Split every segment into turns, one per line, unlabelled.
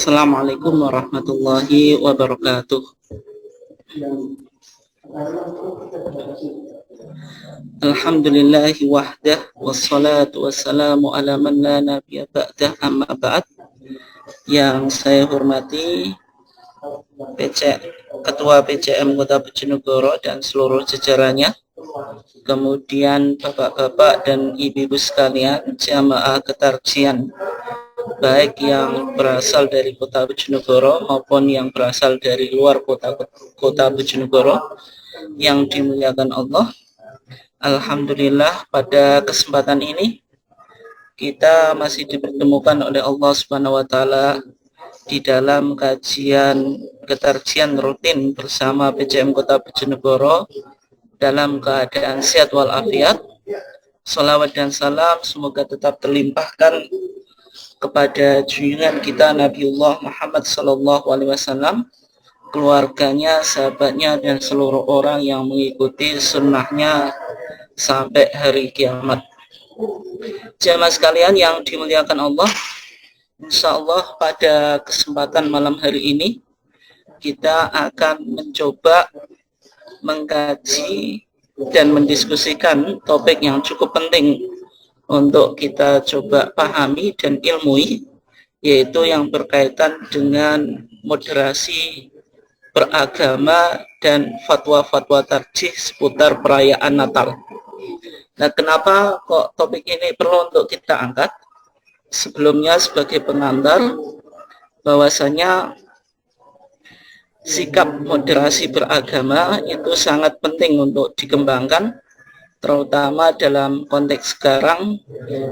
Assalamualaikum warahmatullahi wabarakatuh. Alhamdulillahi wahdah wassalatu wassalamu ala man la nabiyya ba'dah, amma ba'd. Yang saya hormati Ketua PCM Kota Bojonegoro dan seluruh jajarannya, kemudian bapak-bapak dan ibu-ibu sekalian, jamaah ketarjian baik yang berasal dari Kota Bojonegoro maupun yang berasal dari luar Kota Bojonegoro yang dimuliakan Allah. Alhamdulillah, pada kesempatan ini kita masih dipertemukan oleh Allah Subhanahu wa taala di dalam kajian ketarjian rutin bersama PCM Kota Bojonegoro dalam keadaan sehat walafiat. Salawat dan salam semoga tetap terlimpahkan kepada junjungan kita Nabiullah Muhammad SAW, keluarganya, sahabatnya, dan seluruh orang yang mengikuti sunnahnya sampai hari kiamat. Jamaah sekalian yang dimuliakan Allah, insya Allah pada kesempatan malam hari ini kita akan mencoba mengkaji dan mendiskusikan topik yang cukup penting untuk kita coba pahami dan ilmui, yaitu yang berkaitan dengan moderasi beragama dan fatwa-fatwa tarjih seputar perayaan Natal. Nah, kenapa kok topik ini perlu untuk kita angkat? Sebelumnya sebagai pengantar, bahwasanya sikap moderasi beragama itu sangat penting untuk dikembangkan, terutama dalam konteks sekarang,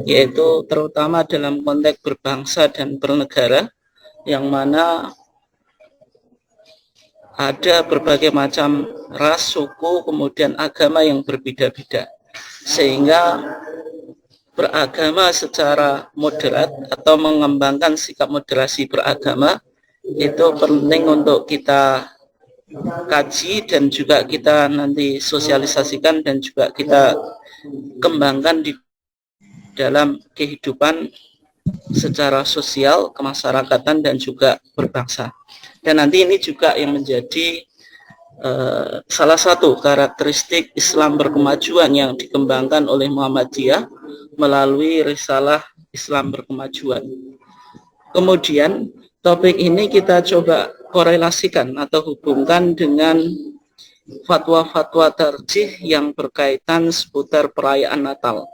yaitu terutama dalam konteks berbangsa dan bernegara, yang mana ada berbagai macam ras, suku, kemudian agama yang berbeda-beda, sehingga beragama secara moderat atau mengembangkan sikap moderasi beragama itu penting untuk kita kaji dan juga kita nanti sosialisasikan dan juga kita kembangkan di dalam kehidupan secara sosial, kemasyarakatan, dan juga berbangsa. Dan nanti ini juga yang menjadi salah satu karakteristik Islam berkemajuan yang dikembangkan oleh Muhammadiyah melalui risalah Islam berkemajuan. Kemudian topik ini kita coba korelasikan atau hubungkan dengan fatwa-fatwa tarjih yang berkaitan seputar perayaan Natal.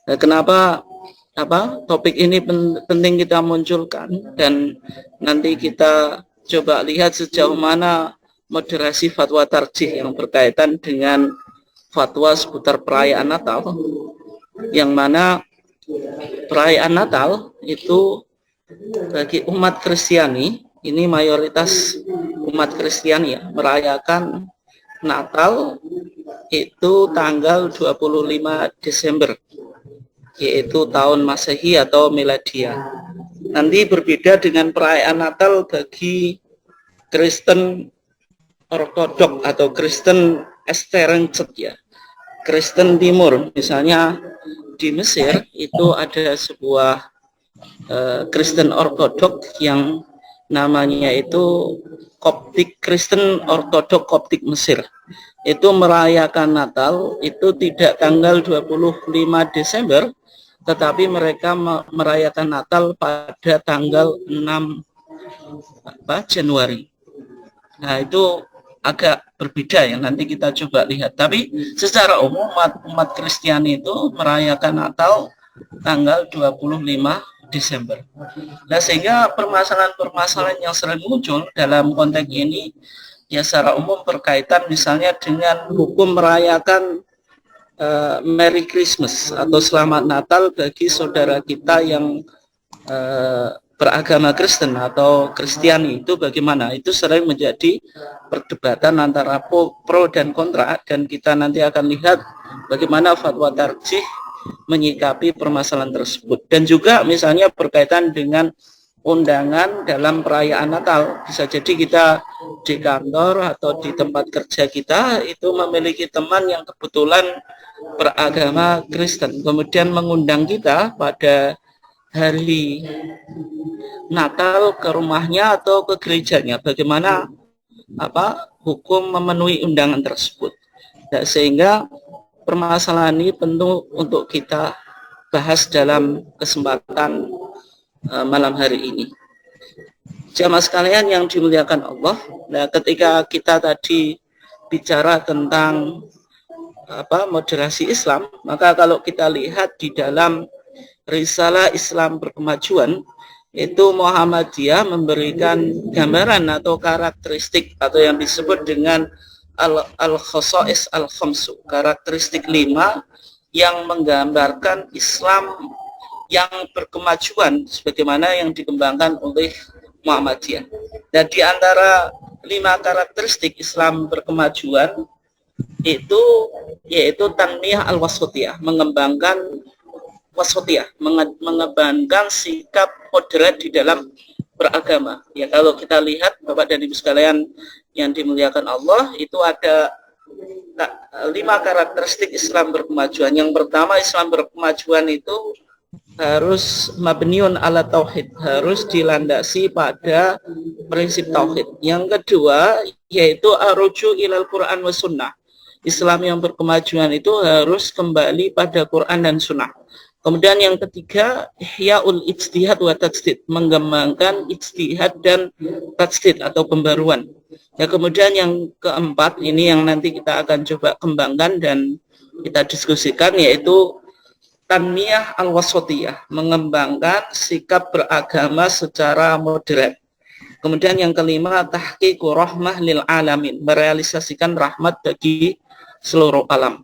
Nah, kenapa topik ini penting kita munculkan, dan nanti kita coba lihat sejauh mana moderasi fatwa tarjih yang berkaitan dengan fatwa seputar perayaan Natal, yang mana perayaan Natal itu bagi umat Kristiani, ini mayoritas umat Kristiani ya, merayakan Natal itu tanggal 25 Desember, yaitu tahun Masehi atau Miladiah. Nanti berbeda dengan perayaan Natal bagi Kristen Ortodok atau Kristen Eastern ya, Kristen Timur. Misalnya di Mesir itu ada sebuah Kristen Ortodok yang namanya itu Kristen Ortodok Koptik Mesir. Itu merayakan Natal itu tidak tanggal 25 Desember, tetapi mereka merayakan Natal pada tanggal 6 Januari. Nah, itu agak berbeda ya, nanti kita coba lihat. Tapi secara umum umat Kristiani itu merayakan Natal tanggal 25 Desember. Nah, sehingga permasalahan-permasalahan yang sering muncul dalam konteks ini ya secara umum berkaitan misalnya dengan hukum merayakan Merry Christmas atau Selamat Natal bagi saudara kita yang beragama Kristen atau Kristiani, itu bagaimana? Itu sering menjadi perdebatan antara pro dan kontra, dan kita nanti akan lihat bagaimana fatwa tarjih menyikapi permasalahan tersebut. Dan juga misalnya berkaitan dengan undangan dalam perayaan Natal, bisa jadi kita di kantor atau di tempat kerja kita itu memiliki teman yang kebetulan beragama Kristen, kemudian mengundang kita pada hari Natal ke rumahnya atau ke gerejanya, bagaimana hukum memenuhi undangan tersebut. Nah, sehingga permasalahan ini perlu untuk kita bahas dalam kesempatan malam hari ini. Jamaah sekalian yang dimuliakan Allah, nah ketika kita tadi bicara tentang moderasi Islam, maka kalau kita lihat di dalam Risalah Islam Berkemajuan, itu Muhammadiyah memberikan gambaran atau karakteristik atau yang disebut dengan al-khosais al-khamsu, karakteristik 5 yang menggambarkan Islam yang berkemajuan sebagaimana yang dikembangkan oleh Muhammadiyah. Dan di antara 5 karakteristik Islam berkemajuan itu yaitu tanmiyah al-wasatiyah, mengembangkan wasatiyah, mengembangkan sikap moderat di dalam beragama. Ya, kalau kita lihat Bapak dan Ibu sekalian yang dimuliakan Allah, itu ada 5 karakteristik Islam berkemajuan. Yang pertama, Islam berkemajuan itu harus mabniun ala tauhid, harus dilandasi pada prinsip tauhid. Yang kedua yaitu aruju ilal Quran wa sunnah. Islam yang berkemajuan itu harus kembali pada Quran dan sunnah. Kemudian yang ketiga, ihyaul ijtihad wa tajdid, mengembangkan ijtihad dan tajdid atau pembaruan. Ya, kemudian yang keempat ini yang nanti kita akan coba kembangkan dan kita diskusikan, yaitu tanmiyah al-wasatiyah, mengembangkan sikap beragama secara moderat. Kemudian yang kelima, tahqiqu rahmah lil alamin, merealisasikan rahmat bagi seluruh alam.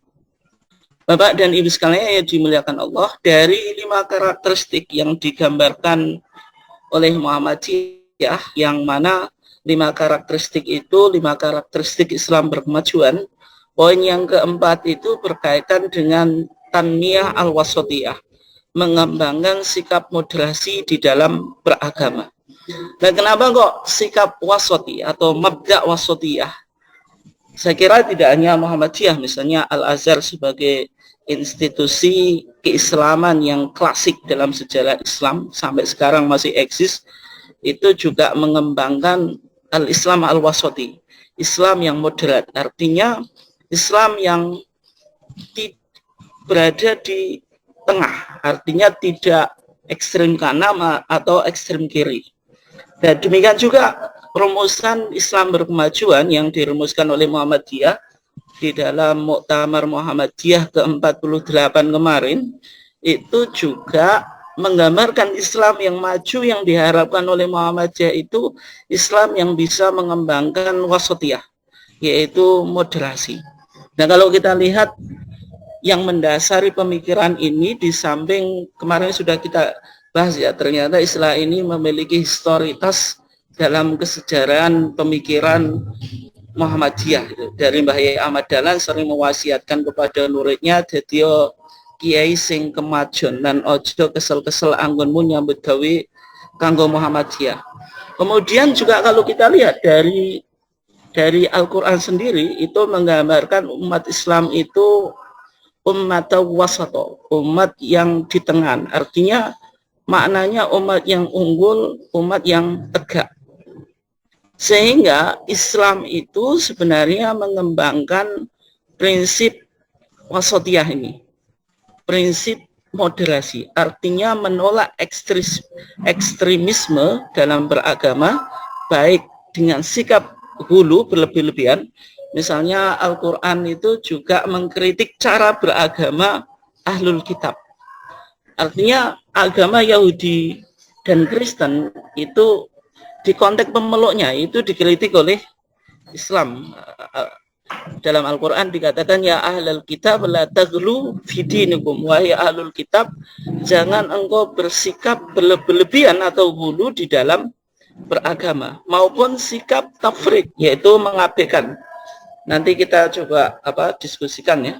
Bapak dan Ibu sekalian yang dimuliakan Allah, dari 5 karakteristik yang digambarkan oleh Muhammadiyah, yang mana 5 karakteristik itu 5 karakteristik Islam berkemajuan, poin yang keempat itu berkaitan dengan tanmiyah al-wasatiyah, mengembangkan sikap moderasi di dalam beragama. Dan kenapa kok sikap wasati atau mabda' wasatiyah? Saya kira tidak hanya Muhammadiyah, misalnya Al-Azhar sebagai institusi keislaman yang klasik dalam sejarah Islam sampai sekarang masih eksis, itu juga mengembangkan al-Islam al-wasati, Islam yang moderat, artinya Islam yang berada di tengah, artinya tidak ekstrem kanan atau ekstrem kiri. Dan demikian juga rumusan Islam berkemajuan yang dirumuskan oleh Muhammadiyah di dalam Muktamar Muhammadiyah ke-48 kemarin, itu juga menggambarkan Islam yang maju yang diharapkan oleh Muhammadiyah itu Islam yang bisa mengembangkan wasatiyah, yaitu moderasi. Nah, kalau kita lihat yang mendasari pemikiran ini, di samping kemarin sudah kita bahas ya, ternyata istilah ini memiliki historitas dalam kesejarahan pemikiran Muhammadiyah. Dari Mbah Yai Ahmad Dahlan sering mewasiatkan kepada muridnya, "Dadiyo kiai sing kemajon dan ojo kesel-kesel anggonmu nyambut gawe kanggo Muhammadiyah." Kemudian juga kalau kita lihat dari Al-Quran sendiri, itu menggambarkan umat Islam itu umat wasato, umat yang di tengah, artinya maknanya umat yang unggul, umat yang tegak. Sehingga Islam itu sebenarnya mengembangkan prinsip wasatiyah ini, prinsip moderasi, artinya menolak ekstremisme dalam beragama, baik dengan sikap hulu berlebih-lebihan. Misalnya Al-Quran itu juga mengkritik cara beragama Ahlul Kitab. Artinya agama Yahudi dan Kristen itu di konteks pemeluknya itu dikritik oleh Islam. Dalam Al-Quran dikatakan, "Ya ahlul kitab la taghlu fi dinikum," wahai ahlul kitab, jangan engkau bersikap berlebihan atau hulu di dalam beragama, maupun sikap tafrid, yaitu mengabaikan. Nanti kita coba diskusikan ya.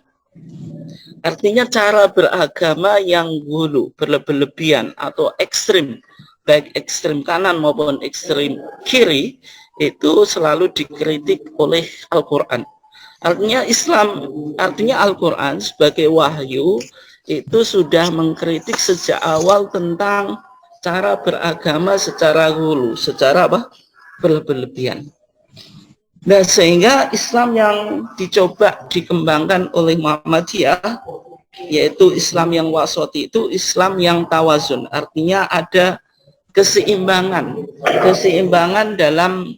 Artinya cara beragama yang hulu, berlebihan atau ekstrim, baik ekstrim kanan maupun ekstrim kiri, itu selalu dikritik oleh Al-Quran. Artinya Islam, artinya Al-Quran sebagai wahyu itu sudah mengkritik sejak awal tentang cara beragama secara hulu, secara apa? Berlebihan. Nah, sehingga Islam yang dicoba dikembangkan oleh Muhammadiyah, yaitu Islam yang wasati, itu Islam yang tawazun, artinya ada keseimbangan dalam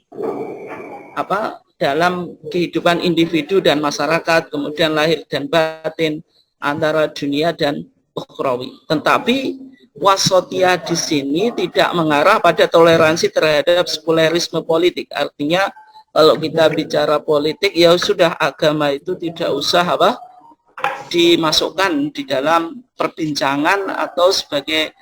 apa? Dalam kehidupan individu dan masyarakat, kemudian lahir dan batin antara dunia dan ukhrawi. Tetapi wasatiyah di sini tidak mengarah pada toleransi terhadap sekulerisme politik. Artinya kalau kita bicara politik, ya sudah, agama itu tidak usah apa dimasukkan di dalam perbincangan atau sebagai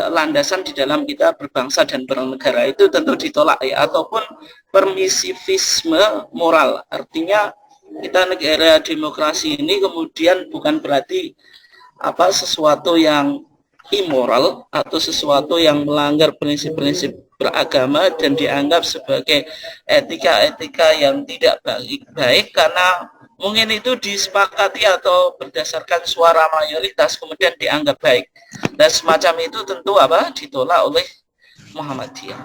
landasan di dalam kita berbangsa dan bernegara, itu tentu ditolak ya. Ataupun permisivisme moral, artinya kita negara demokrasi ini kemudian bukan berarti apa sesuatu yang immoral atau sesuatu yang melanggar prinsip-prinsip beragama dan dianggap sebagai etika-etika yang tidak baik karena mungkin itu disepakati atau berdasarkan suara mayoritas kemudian dianggap baik. Dan semacam itu tentu apa ditolak oleh Muhammadiyah.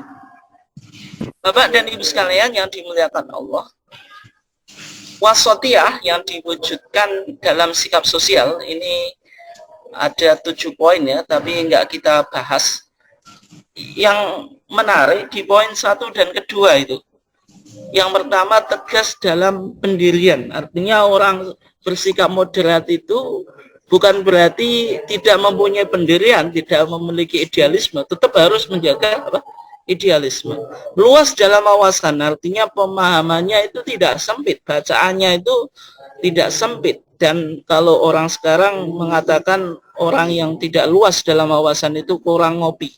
Bapak dan Ibu sekalian yang dimuliakan Allah, wasatiyah yang diwujudkan dalam sikap sosial ini ada 7 poin ya, tapi enggak kita bahas. Yang menarik di poin 1 dan kedua itu. Yang pertama, tegas dalam pendirian. Artinya orang bersikap moderat itu bukan berarti tidak mempunyai pendirian, tidak memiliki idealisme, tetap harus menjaga apa? Idealisme. Luas dalam wawasan, artinya pemahamannya itu tidak sempit, bacaannya itu tidak sempit. Dan kalau orang sekarang mengatakan orang yang tidak luas dalam wawasan itu kurang ngopi.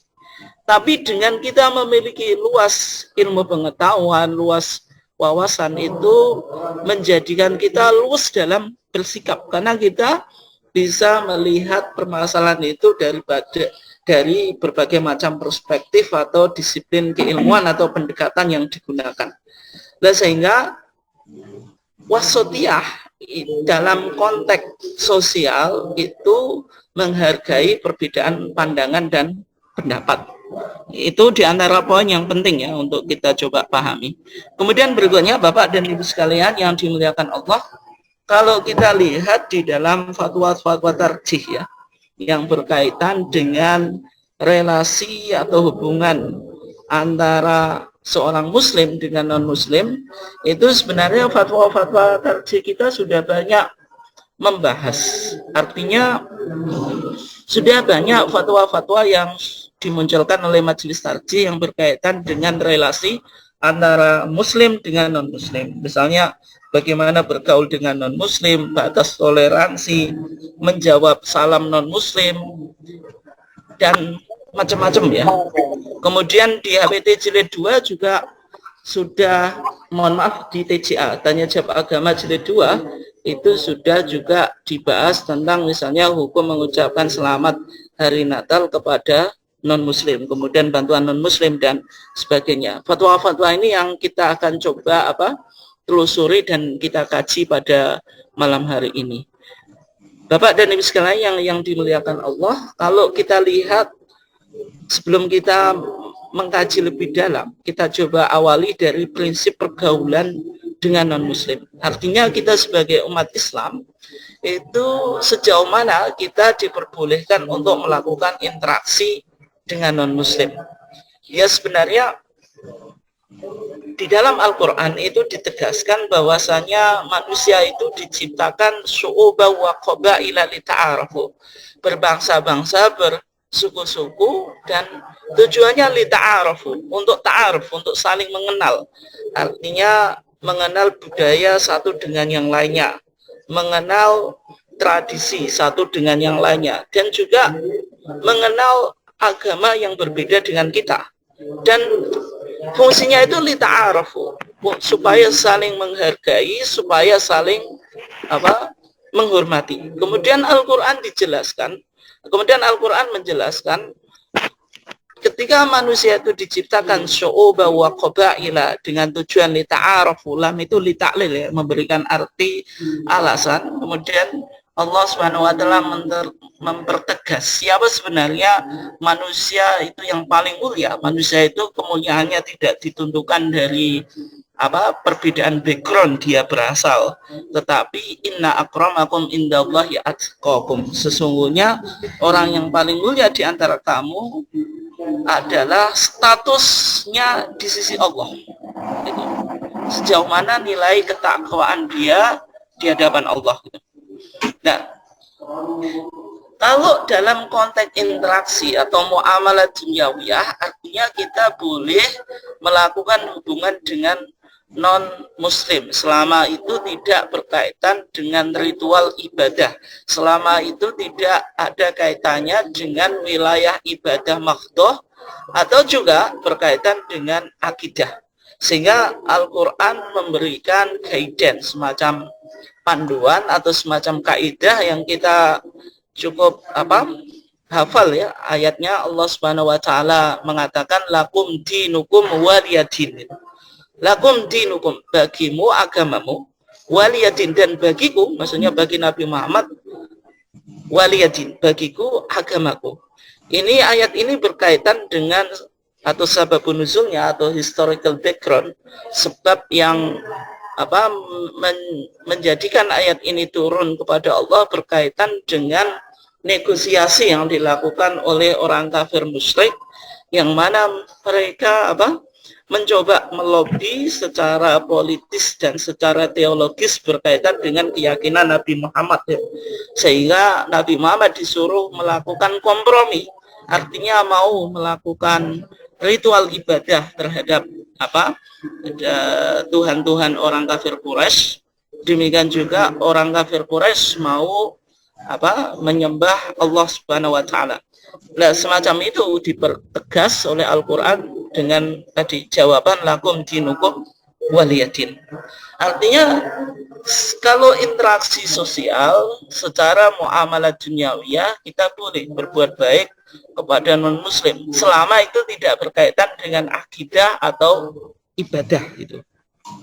Tapi dengan kita memiliki luas ilmu pengetahuan, luas wawasan, itu menjadikan kita luas dalam bersikap. Karena kita bisa melihat permasalahan itu dari berbagai macam perspektif atau disiplin keilmuan atau pendekatan yang digunakan. Nah, sehingga wasatiyah dalam konteks sosial itu menghargai perbedaan pandangan dan pendapat. Itu diantara poin yang penting ya untuk kita coba pahami. Kemudian berikutnya Bapak dan Ibu sekalian yang dimuliakan Allah, kalau kita lihat di dalam fatwa-fatwa tarjih ya, yang berkaitan dengan relasi atau hubungan antara seorang muslim dengan non-muslim, itu sebenarnya fatwa-fatwa tarjih kita sudah banyak membahas. Artinya sudah banyak fatwa-fatwa yang dimunculkan oleh majelis tarjih yang berkaitan dengan relasi antara muslim dengan non-muslim. Misalnya bagaimana bergaul dengan non-muslim, batas toleransi, menjawab salam non-muslim, dan macam-macam ya. Kemudian di HPT jilid 2 juga sudah, mohon maaf, di TJA, Tanya Jawab Agama jilid 2, itu sudah juga dibahas tentang misalnya hukum mengucapkan selamat hari Natal kepada non-muslim, kemudian bantuan non-muslim dan sebagainya. Fatwa-fatwa ini yang kita akan coba telusuri dan kita kaji pada malam hari ini. Bapak dan Ibu sekalian yang dimuliakan Allah, kalau kita lihat sebelum kita mengkaji lebih dalam, kita coba awali dari prinsip pergaulan dengan non-muslim. Artinya kita sebagai umat Islam itu sejauh mana kita diperbolehkan untuk melakukan interaksi dengan non-muslim. Ya, sebenarnya di dalam Al-Quran itu ditegaskan bahwasanya manusia itu diciptakan syu'uba wa qabaila lita'arafu, berbangsa-bangsa, bersuku-suku, dan tujuannya lita'arafu, untuk ta'aruf, untuk saling mengenal. Artinya mengenal budaya satu dengan yang lainnya, mengenal tradisi satu dengan yang lainnya, dan juga mengenal agama yang berbeda dengan kita. Dan fungsinya itu lita'arafu, supaya saling menghargai, supaya saling menghormati. Kemudian Al-Quran menjelaskan ketika manusia itu diciptakan syu'uba wa qabaila dengan tujuan lita'arafu, lam itu lita'lil ya, memberikan arti alasan. Kemudian Allah Subhanahu wa taala mempertegas siapa sebenarnya manusia itu yang paling mulia. Manusia itu kemuliaannya tidak ditentukan dari perbedaan background dia berasal, tetapi inna akramakum indallahi atqakum. Sesungguhnya orang yang paling mulia di antara kamu adalah statusnya di sisi Allah. Itu. Sejauh mana nilai ketakwaan dia di hadapan Allah. Nah, kalau dalam konteks interaksi atau muamalah duniawiyah, artinya kita boleh melakukan hubungan dengan non-muslim selama itu tidak berkaitan dengan ritual ibadah, selama itu tidak ada kaitannya dengan wilayah ibadah makhdoh atau juga berkaitan dengan akidah. Sehingga Al-Quran memberikan guidance, semacam panduan atau semacam kaidah yang kita cukup hafal ya. Ayatnya Allah Subhanahu wa taala mengatakan lakum dinukum waliyadin. Lakum dinukum, bagimu agamamu, waliyadin, dan bagiku, maksudnya bagi Nabi Muhammad, waliyadin, bagiku agamaku. Ini ayat ini berkaitan dengan atau sababun nuzulnya atau historical background, sebab yang menjadikan ayat ini turun kepada Allah berkaitan dengan negosiasi yang dilakukan oleh orang kafir musyrik, yang mana mereka mencoba melobi secara politis dan secara teologis berkaitan dengan keyakinan Nabi Muhammad, sehingga Nabi Muhammad disuruh melakukan kompromi, artinya mau melakukan ritual ibadah terhadap Tuhan-Tuhan orang kafir Quraisy. Demikian juga orang kafir Quraisy mau menyembah Allah Subhanahu wa taala. Nah, semacam itu dipertegas oleh Al-Qur'an dengan tadi jawaban lakum dinukum waliyadin. Artinya kalau interaksi sosial secara muamalah duniawiyah kita boleh berbuat baik kepada non-muslim selama itu tidak berkaitan dengan akidah atau ibadah gitu.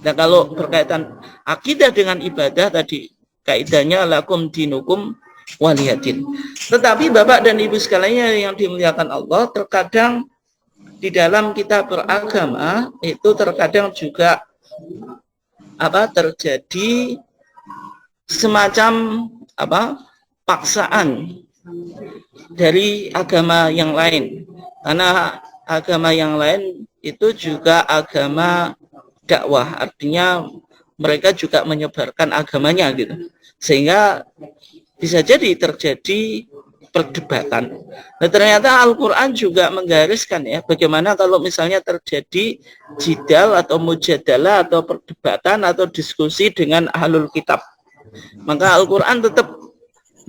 Nah, kalau berkaitan akidah dengan ibadah tadi kaidahnya lakum dinukum waliyadin. Tetapi Bapak dan Ibu sekalian yang dimuliakan Allah, terkadang di dalam kita beragama itu terkadang juga terjadi semacam paksaan dari agama yang lain, karena agama yang lain itu juga agama dakwah, artinya mereka juga menyebarkan agamanya gitu, sehingga bisa jadi terjadi perdebatan. Nah, ternyata Al-Quran juga menggariskan ya, bagaimana kalau misalnya terjadi jidal atau mujadalah atau perdebatan atau diskusi dengan ahlul kitab, maka Al-Quran tetap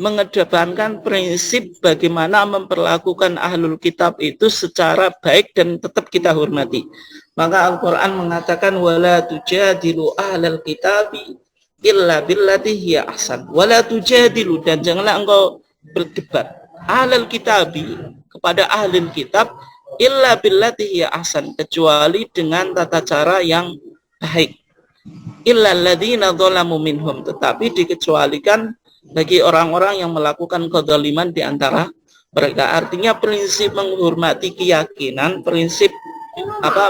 mengedepankan prinsip bagaimana memperlakukan ahlul kitab itu secara baik dan tetap kita hormati. Maka Al-Quran mengatakan wala tujadilu ahlal kitabi illa billati hiya ahsan, wala tujadilu, dan janganlah engkau berdebat ahlul kitabi kepada ahlul kitab illa billati hiya ahsan, kecuali dengan tata cara yang baik. Illa alladzina dzalamu minhum, tetapi dikecualikan bagi orang-orang yang melakukan kezaliman di antara mereka. Artinya prinsip menghormati keyakinan, prinsip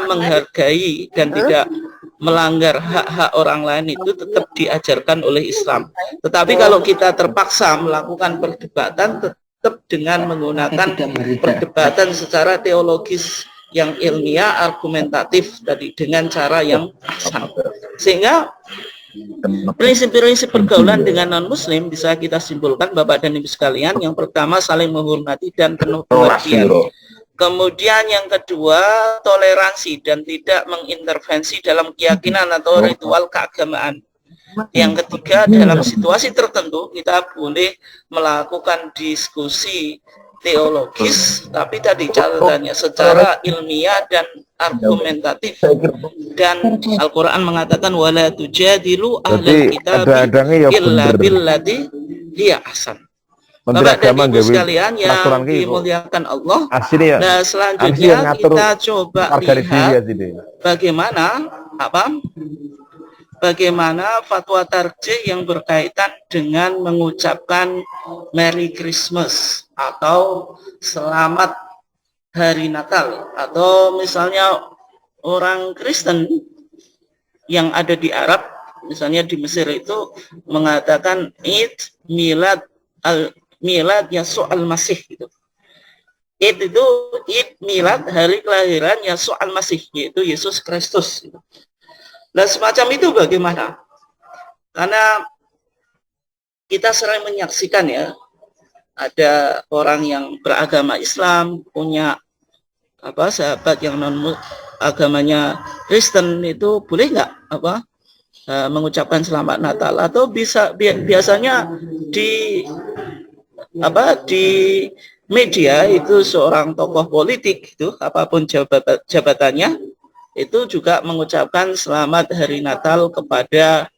menghargai dan tidak melanggar hak-hak orang lain itu tetap diajarkan oleh Islam. Tetapi kalau kita terpaksa melakukan perdebatan, tetap dengan menggunakan perdebatan secara teologis yang ilmiah, argumentatif tadi, dengan cara yang sah. Sehingga prinsip-prinsip pergaulan dengan non-muslim bisa kita simpulkan Bapak dan Ibu sekalian. Yang pertama, saling menghormati dan penuh pengertian. Kemudian yang kedua, toleransi dan tidak mengintervensi dalam keyakinan atau ritual keagamaan. Yang ketiga, dalam situasi tertentu kita boleh melakukan diskusi teologis, tapi tadi catatannya secara ilmiah dan argumentatif. Dan Al-Quran mengatakan wala tujadilu ahlal kitabi illa billati hiya ahsan. Bapak dan Ibu sekalian yang dimuliakan Allah, nah selanjutnya kita coba lihat bagaimana bagaimana fatwa tarjih yang berkaitan dengan mengucapkan Merry Christmas atau Selamat Hari Natal, atau misalnya orang Kristen yang ada di Arab, misalnya di Mesir itu mengatakan Id Milad Yasu'a al-Masih gitu. Id itu Id Milad, hari kelahiran Yasu'a al-Masih, yaitu Yesus Kristus. Nah, semacam itu bagaimana? Karena kita sering menyaksikan ya, ada orang yang beragama Islam punya sahabat yang non agamanya Kristen, itu boleh nggak mengucapkan selamat Natal, atau biasanya di di media itu seorang tokoh politik itu apapun jabatannya itu juga mengucapkan selamat Hari Natal kepada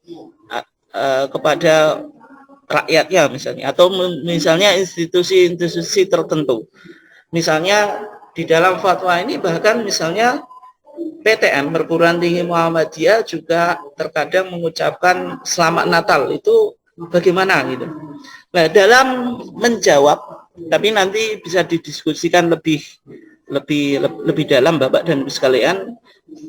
rakyatnya misalnya, atau misalnya institusi-institusi tertentu. Misalnya di dalam fatwa ini bahkan misalnya PTM, Perguruan Tinggi Muhammadiyah, juga terkadang mengucapkan selamat Natal. Itu bagaimana gitu. Nah, dalam menjawab, tapi nanti bisa didiskusikan lebih dalam Bapak dan Ibu sekalian.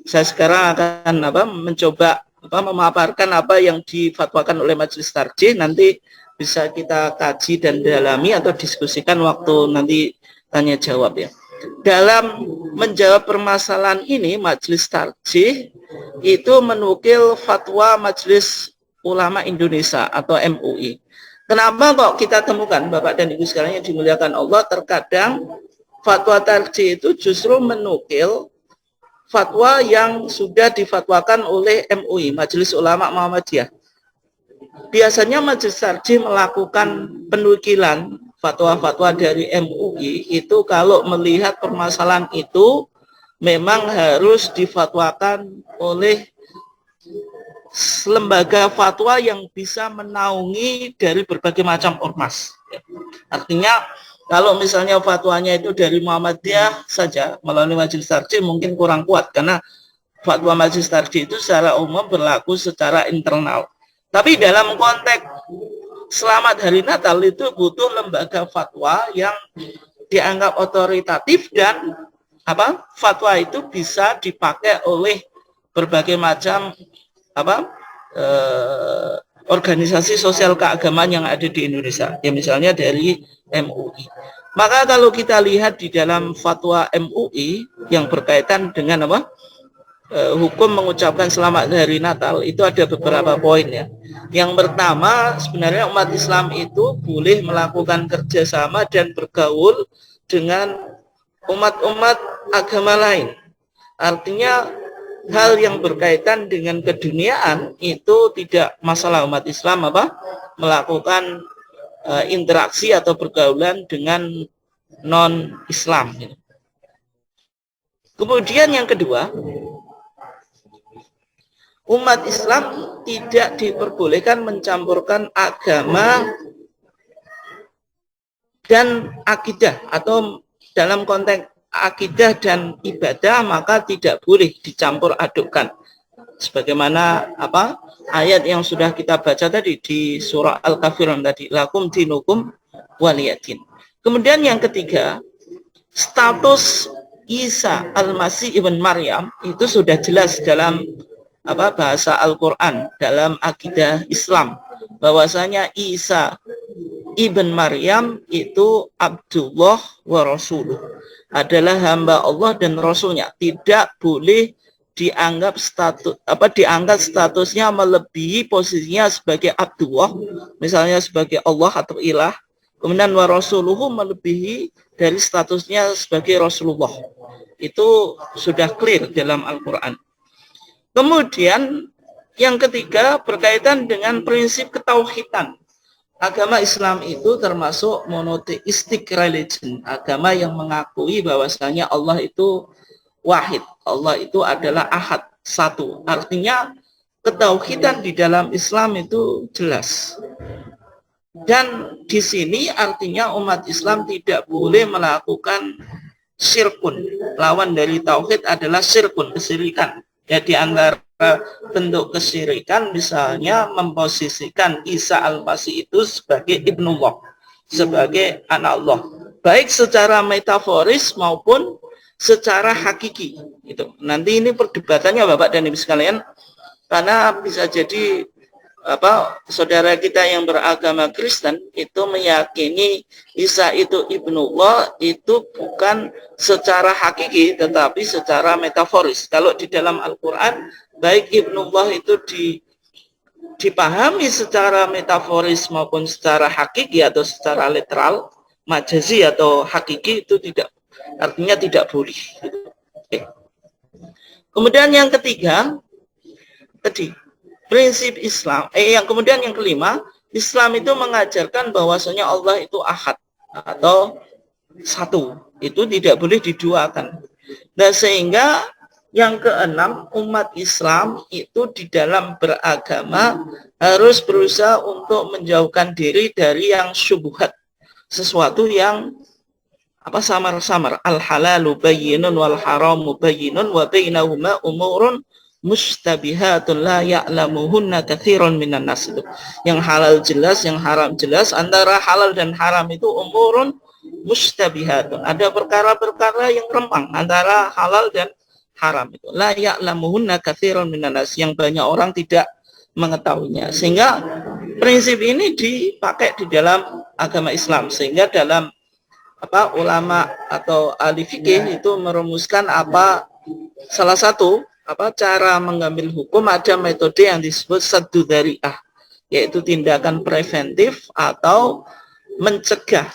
Saya sekarang akan mencoba memaparkan apa yang difatwakan oleh Majelis Tarjih. Nanti bisa kita kaji dan dalami atau diskusikan waktu nanti tanya jawab ya. Dalam menjawab permasalahan ini, Majelis Tarjih itu menukil fatwa Majelis Ulama Indonesia atau MUI. Kenapa kok kita temukan, Bapak dan Ibu sekalian yang dimuliakan Allah, terkadang fatwa tarjih itu justru menukil fatwa yang sudah difatwakan oleh MUI, Majelis Ulama Muhammadiyah. Biasanya Majelis Tarjih melakukan penukilan fatwa-fatwa dari MUI itu kalau melihat permasalahan itu memang harus difatwakan oleh lembaga fatwa yang bisa menaungi dari berbagai macam ormas. Artinya kalau misalnya fatwanya itu dari Muhammadiyah saja melalui Majelis Tarjih mungkin kurang kuat, karena fatwa Majelis Tarjih itu secara umum berlaku secara internal. Tapi dalam konteks Selamat Hari Natal itu butuh lembaga fatwa yang dianggap otoritatif, dan fatwa itu bisa dipakai oleh berbagai macam organisasi sosial keagamaan yang ada di Indonesia, ya misalnya dari MUI. Maka kalau kita lihat di dalam fatwa MUI yang berkaitan dengan hukum mengucapkan selamat hari Natal, itu ada beberapa poin ya. Yang pertama, sebenarnya umat Islam itu boleh melakukan kerjasama dan bergaul dengan umat-umat agama lain. Artinya hal yang berkaitan dengan keduniaan itu tidak masalah umat Islam melakukan interaksi atau pergaulan dengan non-Islam. Kemudian yang kedua, umat Islam tidak diperbolehkan mencampurkan agama dan akidah, atau dalam konteks akidah dan ibadah maka tidak boleh dicampur adukkan. Sebagaimana ayat yang sudah kita baca tadi di surah Al-Kafirun tadi, lakum dinukum waliyadin. Kemudian yang ketiga, status Isa Al-Masih ibn Maryam itu sudah jelas dalam bahasa Al-Quran, dalam akidah Islam, bahwasanya Isa ibn Maryam itu Abdullah wa Rasuluh, adalah hamba Allah dan Rasulnya. Tidak boleh dianggap statusnya melebihi posisinya sebagai Abdullah, misalnya sebagai Allah atau ilah. Kemudian wa Rasuluhu melebihi dari statusnya sebagai Rasulullah. Itu sudah clear dalam Al-Quran. Kemudian yang ketiga berkaitan dengan prinsip ketauhidan. Agama Islam itu termasuk monotheistic religion, agama yang mengakui bahwasanya Allah itu wahid, Allah itu adalah ahad, satu. Artinya ketauhidan di dalam Islam itu jelas. Dan di sini artinya umat Islam tidak boleh melakukan syirkun. Lawan dari tauhid adalah syirkun, kesyirikan. Ya, di antara bentuk kesyirikan, misalnya memposisikan Isa Al-Masih itu sebagai Ibnullah, sebagai anak Allah, baik secara metaforis maupun secara hakiki. Itu nanti ini perdebatannya Bapak dan Ibu sekalian, karena bisa jadi saudara kita yang beragama Kristen itu meyakini Isa itu Ibnullah itu bukan secara hakiki tetapi secara metaforis. Kalau di dalam Al-Quran baik Ibnullah itu dipahami secara metaforis maupun secara hakiki atau secara literal, majazi atau hakiki, itu tidak, artinya tidak boleh. Oke. Kemudian yang ketiga tadi prinsip Islam, yang kemudian yang kelima, Islam itu mengajarkan bahwasanya Allah itu ahad atau satu, itu tidak boleh diduakan. Nah, sehingga yang keenam, umat Islam itu di dalam beragama harus berusaha untuk menjauhkan diri dari yang syubhat, sesuatu yang samar-samar. Al halalu bayyinun wal haramu bayyinun wa bainahuma umurun mustabihatun la ya'lamuhunna katsirun minan nas. Yang halal jelas, yang haram jelas. Antara halal dan haram itu umurun mustabihatun, ada perkara-perkara yang rempang antara halal dan haram itu. La ya'lamuhunna katsirun minan nas, yang banyak orang tidak mengetahuinya. Sehingga prinsip ini dipakai di dalam agama Islam, sehingga dalam ulama atau ahli fikih itu merumuskan salah satu cara mengambil hukum, ada metode yang disebut saddu dzari'ah, yaitu tindakan preventif atau mencegah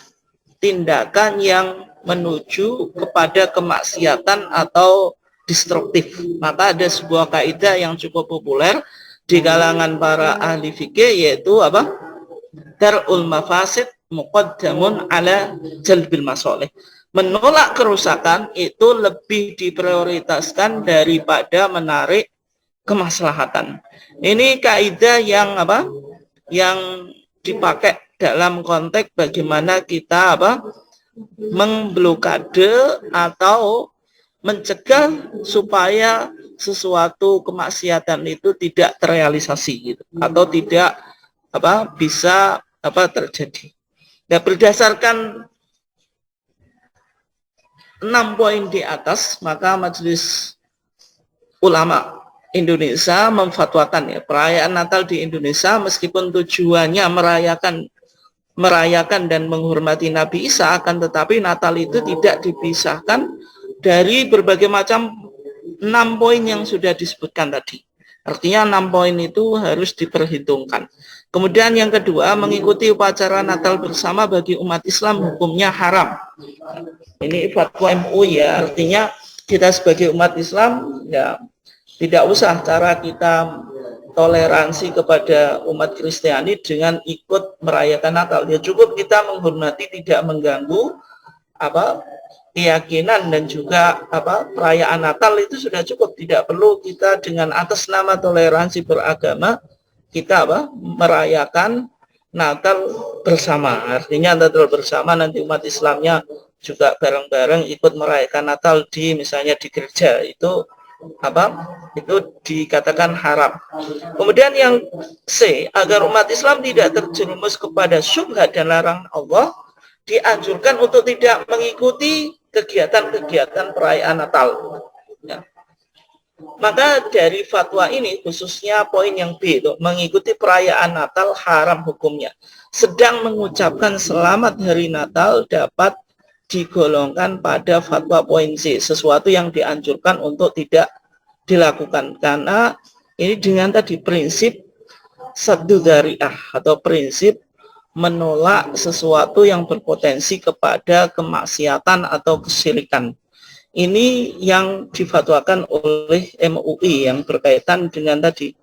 tindakan yang menuju kepada kemaksiatan atau destruktif. Maka ada sebuah kaidah yang cukup populer di kalangan para ahli fikih, yaitu dar'ul mafasid muqaddamun ala jalbil masoleh. Menolak kerusakan itu lebih diprioritaskan daripada menarik kemaslahatan. Ini kaidah yang yang dipakai dalam konteks bagaimana kita memblokade atau mencegah supaya sesuatu kemaksiatan itu tidak terrealisasi gitu, atau tidak bisa terjadi. Nah, berdasarkan 6 poin di atas, maka Majelis Ulama Indonesia memfatwakan perayaan Natal di Indonesia, meskipun tujuannya merayakan dan menghormati Nabi Isa, akan tetapi Natal itu tidak dipisahkan dari berbagai macam 6 poin yang sudah disebutkan tadi. Artinya 6 poin itu harus diperhitungkan. Kemudian yang kedua, mengikuti upacara Natal bersama bagi umat Islam hukumnya haram. Ini fatwa MUI ya, artinya kita sebagai umat Islam ya tidak usah cara kita toleransi kepada umat Kristiani dengan ikut merayakan Natal. Ya cukup kita menghormati, tidak mengganggu keyakinan dan juga perayaan Natal, itu sudah cukup. Tidak perlu kita dengan atas nama toleransi beragama kita merayakan Natal bersama. Artinya Natal bersama, nanti umat Islamnya juga bareng-bareng ikut merayakan Natal misalnya di gereja, itu itu dikatakan haram. Kemudian yang C, agar umat Islam tidak terjerumus kepada syubhat dan larangan Allah, dianjurkan untuk tidak mengikuti kegiatan-kegiatan perayaan Natal. Ya. Maka dari fatwa ini, khususnya poin yang B, itu mengikuti perayaan Natal haram hukumnya. Sedang mengucapkan selamat hari Natal dapat digolongkan pada fatwa poin C, sesuatu yang dianjurkan untuk tidak dilakukan, karena ini dengan tadi prinsip saddu dzari'ah atau prinsip menolak sesuatu yang berpotensi kepada kemaksiatan atau kesyirikan. Ini yang difatwakan oleh MUI yang berkaitan dengan tadi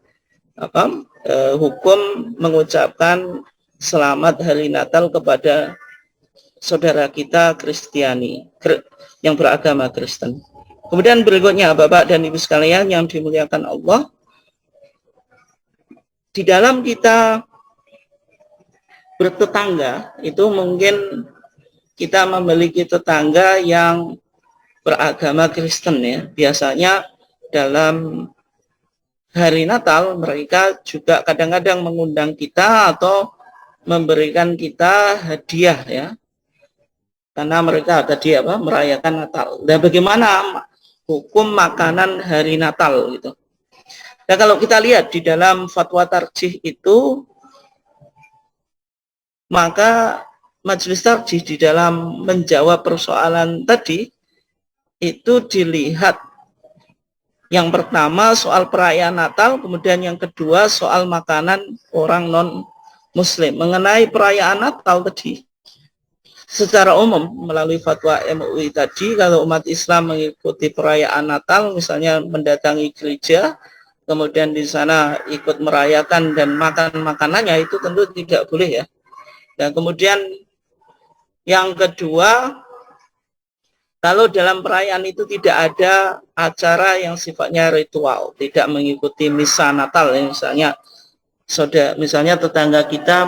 hukum mengucapkan selamat hari Natal kepada saudara kita Kristiani yang beragama Kristen. Kemudian berikutnya, Bapak dan Ibu sekalian yang dimuliakan Allah, di dalam kita bertetangga itu mungkin kita memiliki tetangga yang beragama Kristen ya. Biasanya dalam hari Natal mereka juga kadang-kadang mengundang kita atau memberikan kita hadiah ya, karena mereka tadi merayakan Natal. Dan bagaimana hukum makanan hari Natal gitu? Nah, kalau kita lihat di dalam fatwa tarjih itu, maka majelis tarjih di dalam menjawab persoalan tadi itu dilihat yang pertama soal perayaan Natal, kemudian yang kedua soal makanan orang non Muslim. Mengenai perayaan Natal tadi, secara umum melalui fatwa MUI tadi, kalau umat Islam mengikuti perayaan Natal, misalnya mendatangi gereja, kemudian di sana ikut merayakan dan makan makanannya, itu tentu tidak boleh ya. Dan kemudian yang kedua, kalau dalam perayaan itu tidak ada acara yang sifatnya ritual, tidak mengikuti misa Natal, ya, misalnya tetangga kita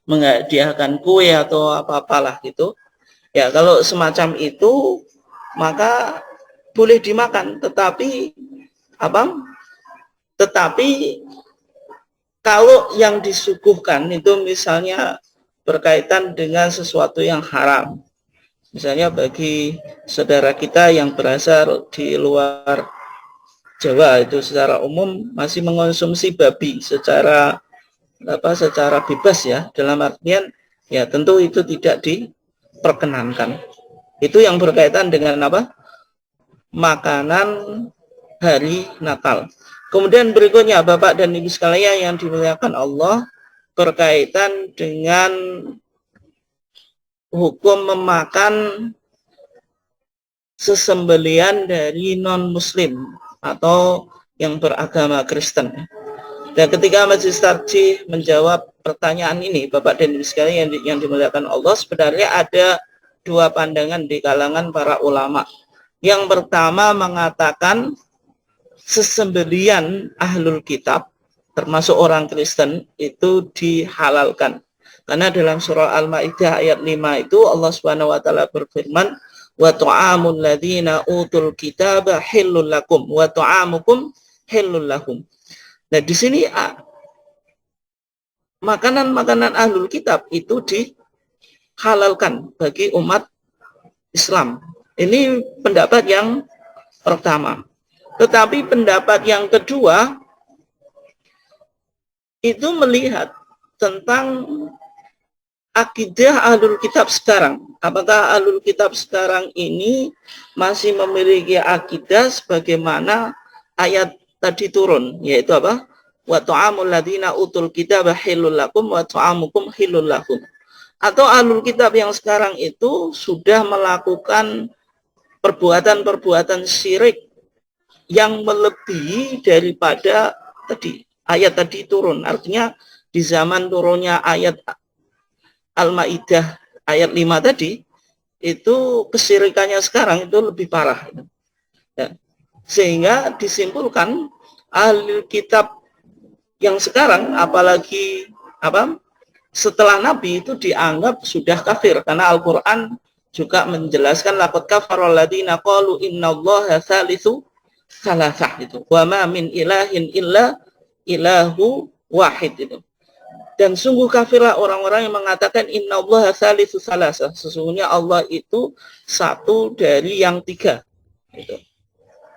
menghadiahkan kue atau apa-apalah gitu. Ya, kalau semacam itu maka boleh dimakan, tetapi kalau yang disuguhkan itu misalnya berkaitan dengan sesuatu yang haram. Misalnya bagi saudara kita yang berasal di luar Jawa itu secara umum masih mengonsumsi babi secara bebas ya, dalam artian ya tentu itu tidak diperkenankan. Itu yang berkaitan dengan makanan hari Natal. Kemudian berikutnya Bapak dan Ibu sekalian yang dimuliakan Allah, berkaitan dengan hukum memakan sesembelian dari non-muslim atau yang beragama Kristen. Dan ketika majelis tarjih menjawab pertanyaan ini, Bapak dan Ibu sekalian yang dimuliakan Allah, sebenarnya ada dua pandangan di kalangan para ulama. Yang pertama mengatakan sesembelian ahlul kitab, termasuk orang Kristen, itu dihalalkan. Karena dalam surah Al-Maidah ayat 5 itu Allah Subhanahu wa taala berfirman, wa ta'amul ladzina utul kitaba hillul lakum wa ta'amukum hillul lahum. Nah, di sini makanan-makanan ahlul kitab itu dihalalkan bagi umat Islam. Ini pendapat yang pertama. Tetapi pendapat yang kedua itu melihat tentang akidah ahlul kitab sekarang. Apakah ahlul kitab sekarang ini masih memiliki akidah sebagaimana ayat tadi turun, yaitu apa? Wa ta'amul ladzina utul kitaba halul lakum wa ta'amukum halul lahum. Atau ahlul kitab yang sekarang itu sudah melakukan perbuatan-perbuatan syirik yang melebihi daripada tadi ayat tadi turun. Artinya di zaman turunnya ayat Al-Maidah ayat 5 tadi, itu kesyirikannya sekarang itu lebih parah. Ya. Sehingga disimpulkan ahli kitab yang sekarang, apalagi setelah Nabi, itu dianggap sudah kafir. Karena Al-Quran juga menjelaskan laqad kafarul ladzina qalu innallaha tsalitsu tsalasah itu. Wa ma min ilahin illa ilahu wahid itu. Dan sungguh kafirlah orang-orang yang mengatakan innallaha tsalitsu tsalasah. Sesungguhnya Allah itu satu dari yang tiga. Gitu.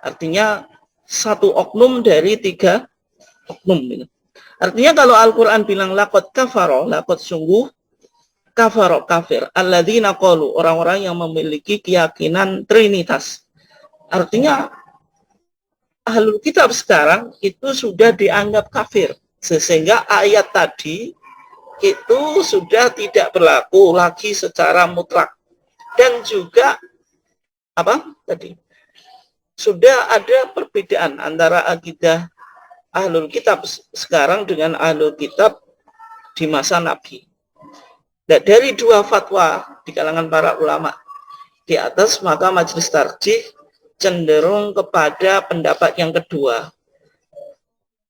Artinya satu oknum dari tiga oknum. Gitu. Artinya kalau Al-Quran bilang laqad kafaro, laqad sungguh kafaro kafir. Alladzina qalu, orang-orang yang memiliki keyakinan trinitas. Artinya ahlul kitab sekarang itu sudah dianggap kafir. Sehingga ayat tadi itu sudah tidak berlaku lagi secara mutlak. Dan juga sudah ada perbedaan antara akidah ahlul kitab sekarang dengan ahlul kitab di masa Nabi. Dan dari dua fatwa di kalangan para ulama di atas, maka majelis tarjih cenderung kepada pendapat yang kedua.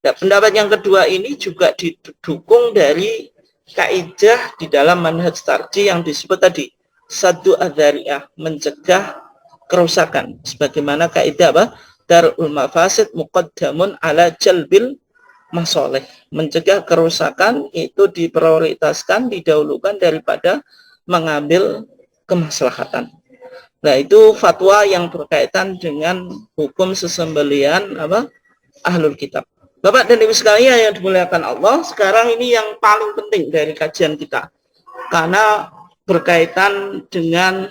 Nah, pendapat yang kedua ini juga didukung dari kaidah di dalam manhaj tarjih yang disebut tadi saddu adzari'ah, mencegah kerusakan, sebagaimana kaidah darul mafasid muqaddamun ala jalbil masoleh. Mencegah kerusakan itu diprioritaskan, didahulukan daripada mengambil kemaslahatan. Nah, itu fatwa yang berkaitan dengan hukum sesembelian ahlul kitab. Bapak dan Ibu sekalian yang dimuliakan Allah, sekarang ini yang paling penting dari kajian kita, karena berkaitan dengan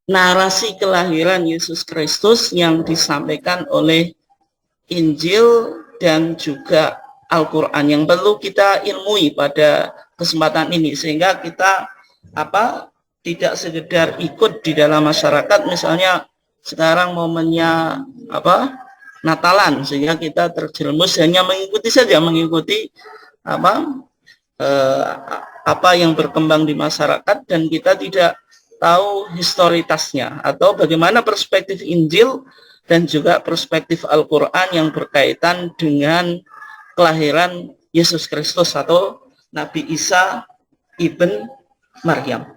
narasi kelahiran Yesus Kristus yang disampaikan oleh Injil dan juga Al-Quran yang perlu kita ilmui pada kesempatan ini, sehingga kita tidak sekedar ikut di dalam masyarakat. Misalnya sekarang momennya Natalan, sehingga kita terjerumus hanya mengikuti apa yang berkembang di masyarakat, dan kita tidak tahu historitasnya atau bagaimana perspektif Injil dan juga perspektif Al-Quran yang berkaitan dengan kelahiran Yesus Kristus atau Nabi Isa ibn Maryam.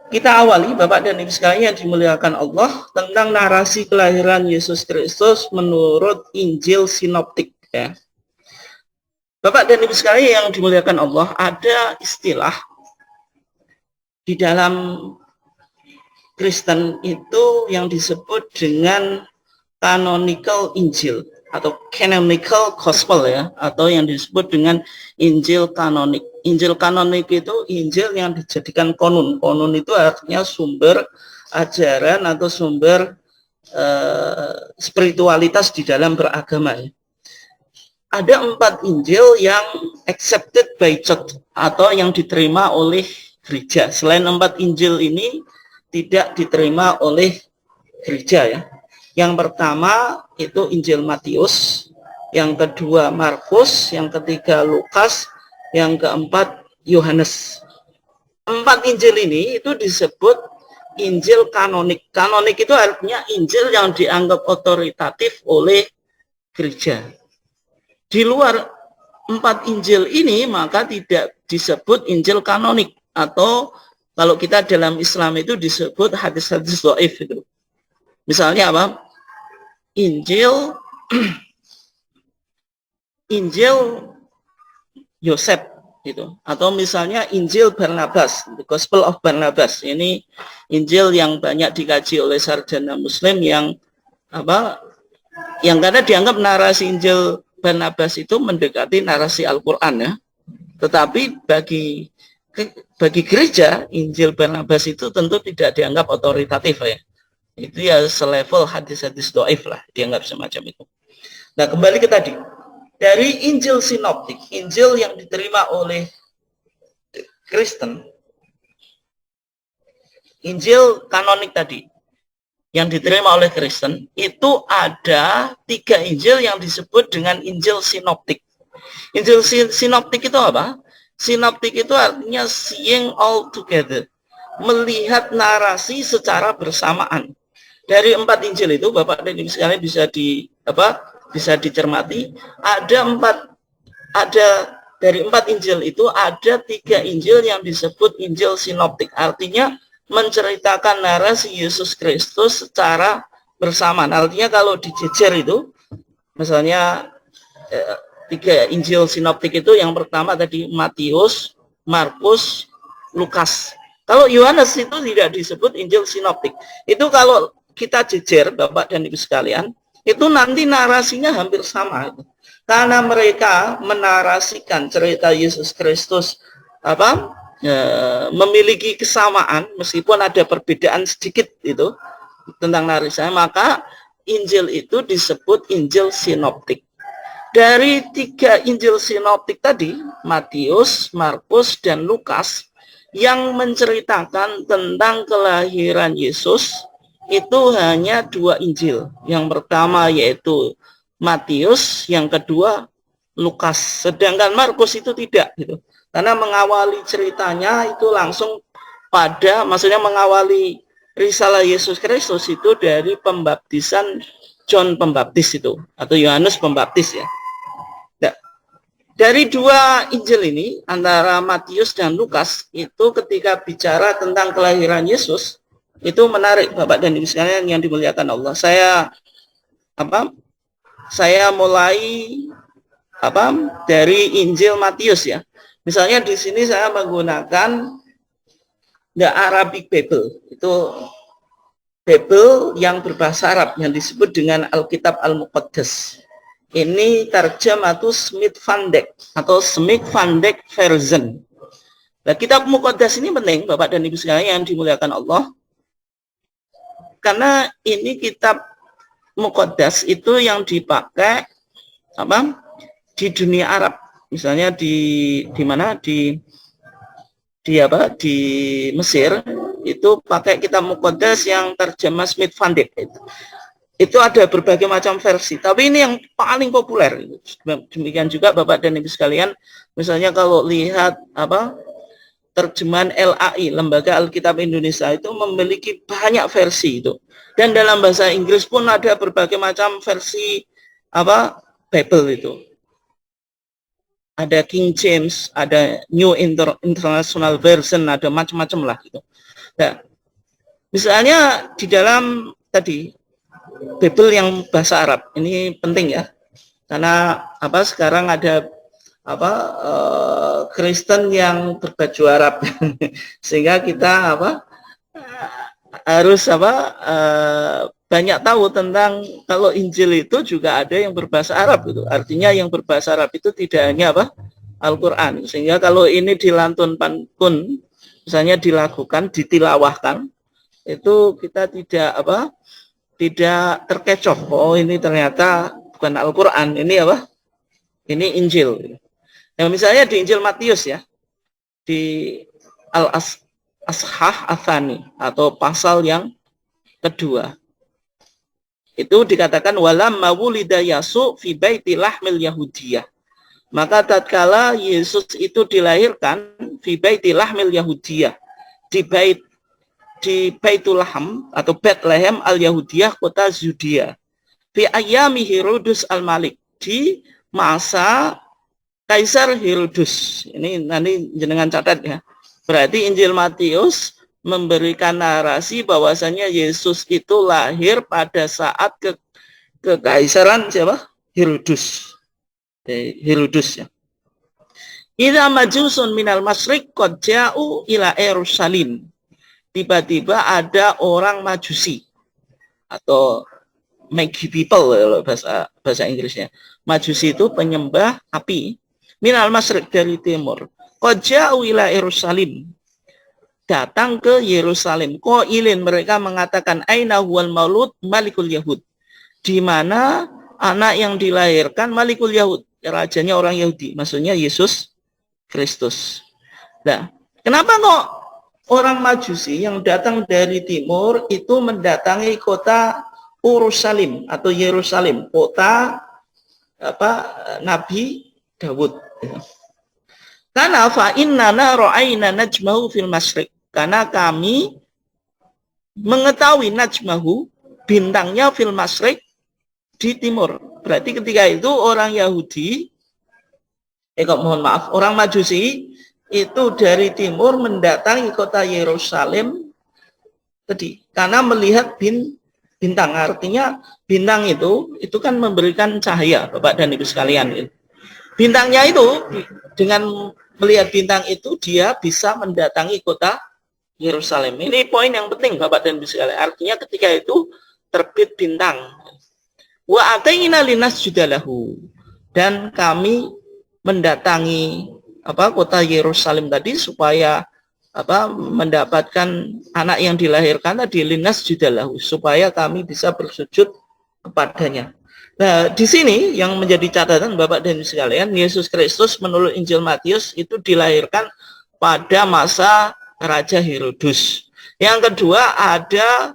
Kita awali, Bapak dan Ibu sekalian yang dimuliakan Allah, tentang narasi kelahiran Yesus Kristus menurut Injil Sinoptik. Ya. Bapak dan Ibu sekalian yang dimuliakan Allah, ada istilah di dalam Kristen itu yang disebut dengan canonical Injil atau canonical gospel, ya, atau yang disebut dengan Injil kanonik. Injil kanonik itu Injil yang dijadikan konun. Konun itu artinya sumber ajaran atau sumber spiritualitas di dalam beragama. Ya. Ada 4 Injil yang accepted by church atau yang diterima oleh gereja. Selain 4 Injil ini tidak diterima oleh gereja, ya. Yang pertama itu Injil Matius, yang kedua Markus, yang ketiga Lukas, yang keempat Yohanes. 4 Injil ini itu disebut Injil kanonik. Kanonik itu artinya Injil yang dianggap otoritatif oleh gereja. Di luar 4 Injil ini maka tidak disebut Injil kanonik, atau kalau kita dalam Islam itu disebut hadis-hadis dhaif itu. Misalnya apa? Injil Yosef gitu, atau misalnya Injil Barnabas, the Gospel of Barnabas. Ini Injil yang banyak dikaji oleh sarjana Muslim yang karena dianggap narasi Injil Barnabas itu mendekati narasi Al-Quran, ya. Tetapi bagi gereja Injil Barnabas itu tentu tidak dianggap otoritatif, ya. Itu ya selevel hadis-hadis dhaif lah, dianggap semacam itu. Nah, kembali ke tadi, dari Injil Sinoptik, Injil yang diterima oleh Kristen, Injil kanonik tadi yang diterima oleh Kristen, itu ada 3 Injil yang disebut dengan Injil Sinoptik. Injil Sinoptik itu apa? Sinoptik itu artinya seeing all together, melihat narasi secara bersamaan. Dari 4 Injil itu, Bapak dan Ibu sekalian bisa dicermati, dari 4 Injil itu ada 3 Injil yang disebut Injil Sinoptik, artinya menceritakan narasi Yesus Kristus secara bersamaan. Artinya kalau dijejer itu, misalnya 3 Injil Sinoptik itu, yang pertama tadi Matius, Markus, Lukas. Kalau Yohanes itu tidak disebut Injil Sinoptik. Itu kalau kita jejer, Bapak dan Ibu sekalian, itu nanti narasinya hampir sama. Karena mereka menarasikan cerita Yesus Kristus memiliki kesamaan, meskipun ada perbedaan sedikit itu tentang narasinya, maka Injil itu disebut Injil Sinoptik. Dari 3 Injil Sinoptik tadi, Matius, Markus, dan Lukas, yang menceritakan tentang kelahiran Yesus, itu hanya 2 Injil. Yang pertama yaitu Matius, yang kedua Lukas. Sedangkan Markus itu tidak, gitu. Karena mengawali ceritanya itu langsung maksudnya mengawali risalah Yesus Kristus itu dari pembaptisan John Pembaptis itu, atau Yohanes Pembaptis, ya. Nah, dari 2 Injil ini, antara Matius dan Lukas, itu ketika bicara tentang kelahiran Yesus, itu menarik, Bapak dan Ibu sekalian yang dimuliakan Allah. Saya apa saya mulai dari Injil Matius ya. Misalnya di sini saya menggunakan The Arabic Bible. Itu Bible yang berbahasa Arab yang disebut dengan Alkitab Al-Muqaddas. Ini Tarjamatus Smith Van Dyck atau Smith Van Dyck version. Nah, kitab Muqaddas ini penting Bapak dan Ibu sekalian yang dimuliakan Allah. Karena ini kitab Muqaddas itu yang dipakai di dunia Arab. Misalnya di mana di Mesir itu pakai kitab Muqaddas yang terjemah Smith Van Dyck itu ada berbagai macam versi, tapi ini yang paling populer. Demikian juga Bapak dan Ibu sekalian, misalnya kalau lihat terjemahan LAI, Lembaga Alkitab Indonesia, itu memiliki banyak versi itu. Dan dalam bahasa Inggris pun ada berbagai macam versi Bible itu. Ada King James, ada New International Version, ada macam-macam lah gitu. Nah, misalnya di dalam tadi Bible yang bahasa Arab ini penting ya, karena sekarang ada Kristen yang berbaju Arab sehingga kita harus banyak tahu tentang kalau Injil itu juga ada yang berbahasa Arab gitu. Artinya yang berbahasa Arab itu tidak hanya Al-Qur'an. Sehingga kalau ini dilantunkan pun misalnya dilakukan, ditilawahkan, itu kita tidak terkecoh. Oh, ini ternyata bukan Al-Qur'an, ini ini Injil. Nah, misalnya di Injil Matius ya, di Al-Ashah Athani atau pasal yang kedua. Itu dikatakan walamma wulida Yasu fi baiti lahmil Yahudiyah. Maka tatkala Yesus itu dilahirkan fi baiti lahmil Yahudiyah, di Baitul Laham atau Bethlehem al-Yahudiyah, kota Yudea. Fi ayami Herodes al-Malik, di masa Kaisar Herodes. Ini nanti jenengan catat ya. Berarti Injil Matius memberikan narasi bahwasanya Yesus itu lahir pada saat kekaisaran siapa? Herodes. Herodes ya. Idza majusun minal masyriq qad ja'u ila Yerusalem. Tiba-tiba ada orang Majusi atau Magi people kalau bahasa Inggrisnya. Majusi itu penyembah api. Minal masyriq, dari timur. Qad ja'u ila Yerusalem. Datang ke Yerusalem. Qailin, mereka mengatakan aina huwal maulud malikul Yahud. Di mana anak yang dilahirkan Malikul Yahud, rajanya orang Yahudi, maksudnya Yesus Kristus. Nah, kenapa kok orang Majusi yang datang dari timur itu mendatangi kota Urushalim atau Yerusalem, kota Nabi Daud? Karena fa innana ra'ayna najmahu fil masyriq, karena kami mengetahui najmahu, bintangnya fil masyriq, di timur. Berarti ketika itu orang Yahudi, orang Majusi itu dari timur mendatangi kota Yerusalem tadi karena melihat bintang. Artinya bintang itu kan memberikan cahaya, Bapak dan Ibu sekalian. Bintangnya itu, dengan melihat bintang itu dia bisa mendatangi kota Yerusalem. Ini poin yang penting Bapak dan Ibu sekalian. Artinya ketika itu terbit bintang. Wa ataina linas judalahu, dan kami mendatangi kota Yerusalem tadi supaya mendapatkan anak yang dilahirkan tadi, linas judalahu, supaya kami bisa bersujud kepadanya. Nah, di sini yang menjadi catatan Bapak dan Ibu sekalian, Yesus Kristus menurut Injil Matius itu dilahirkan pada masa Raja Herodes. Yang kedua, ada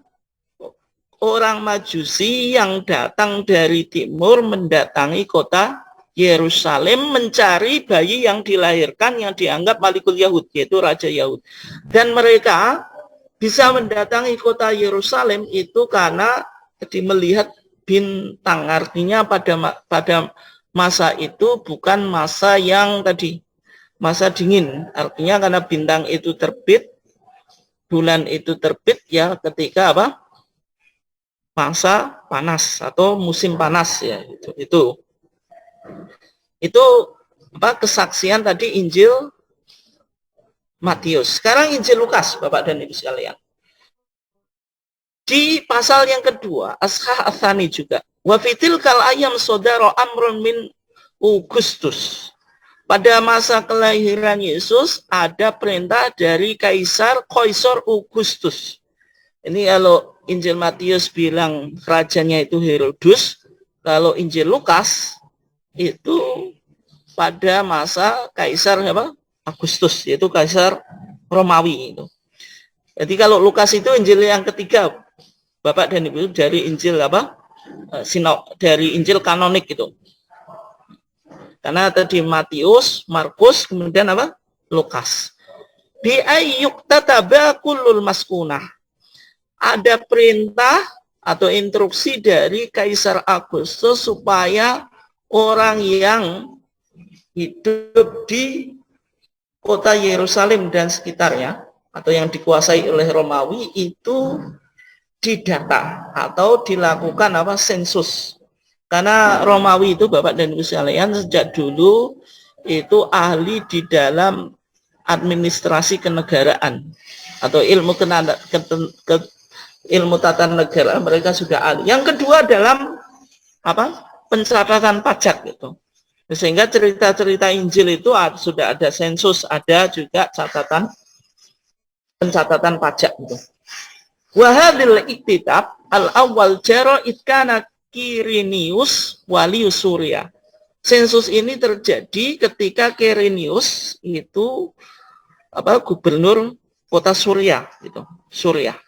orang Majusi yang datang dari timur mendatangi kota Yerusalem mencari bayi yang dilahirkan yang dianggap Malikul Yahud, yaitu Raja Yahud. Dan mereka bisa mendatangi kota Yerusalem itu karena melihat bintang. Artinya pada masa itu bukan masa yang masa dingin. Artinya karena bintang itu terbit, bulan itu terbit ya ketika masa panas atau musim panas ya. Itu apa kesaksian tadi Injil Matius. Sekarang Injil Lukas, Bapak dan Ibu sekalian. Di pasal yang kedua, Ashah Athani juga. Wa fitil kal ayam sodaro amrun min Augustus. Pada masa kelahiran Yesus ada perintah dari Kaisar Augustus. Ini kalau Injil Matius bilang rajanya itu Herodus, kalau Injil Lukas itu pada masa Kaisar apa? Agustus, yaitu Kaisar Romawi itu. Jadi kalau Lukas itu Injil yang ketiga, Bapak dan Ibu, dari Injil apa? Dari Injil kanonik itu. Karena tadi Matius, Markus, kemudian apa? Lukas. Bi ayyuk tataba kullul maskunah. Ada perintah atau instruksi dari Kaisar Agustus supaya orang yang hidup di kota Yerusalem dan sekitarnya atau yang dikuasai oleh Romawi itu didata atau dilakukan apa sensus. Karena Romawi itu Bapak dan Ibu sekalian sejak dulu itu ahli di dalam administrasi kenegaraan atau ilmu tata negara, mereka sudah ahli. Yang kedua dalam apa? Pencatatan pajak gitu. Sehingga cerita-cerita Injil itu sudah ada sensus, ada juga pencatatan pajak gitu. Wahadil iktitab al-awwal jaro itkana Quirinius walius Suria. Sensus ini terjadi ketika Quirinius itu apa gubernur kota Suria gitu, Suria.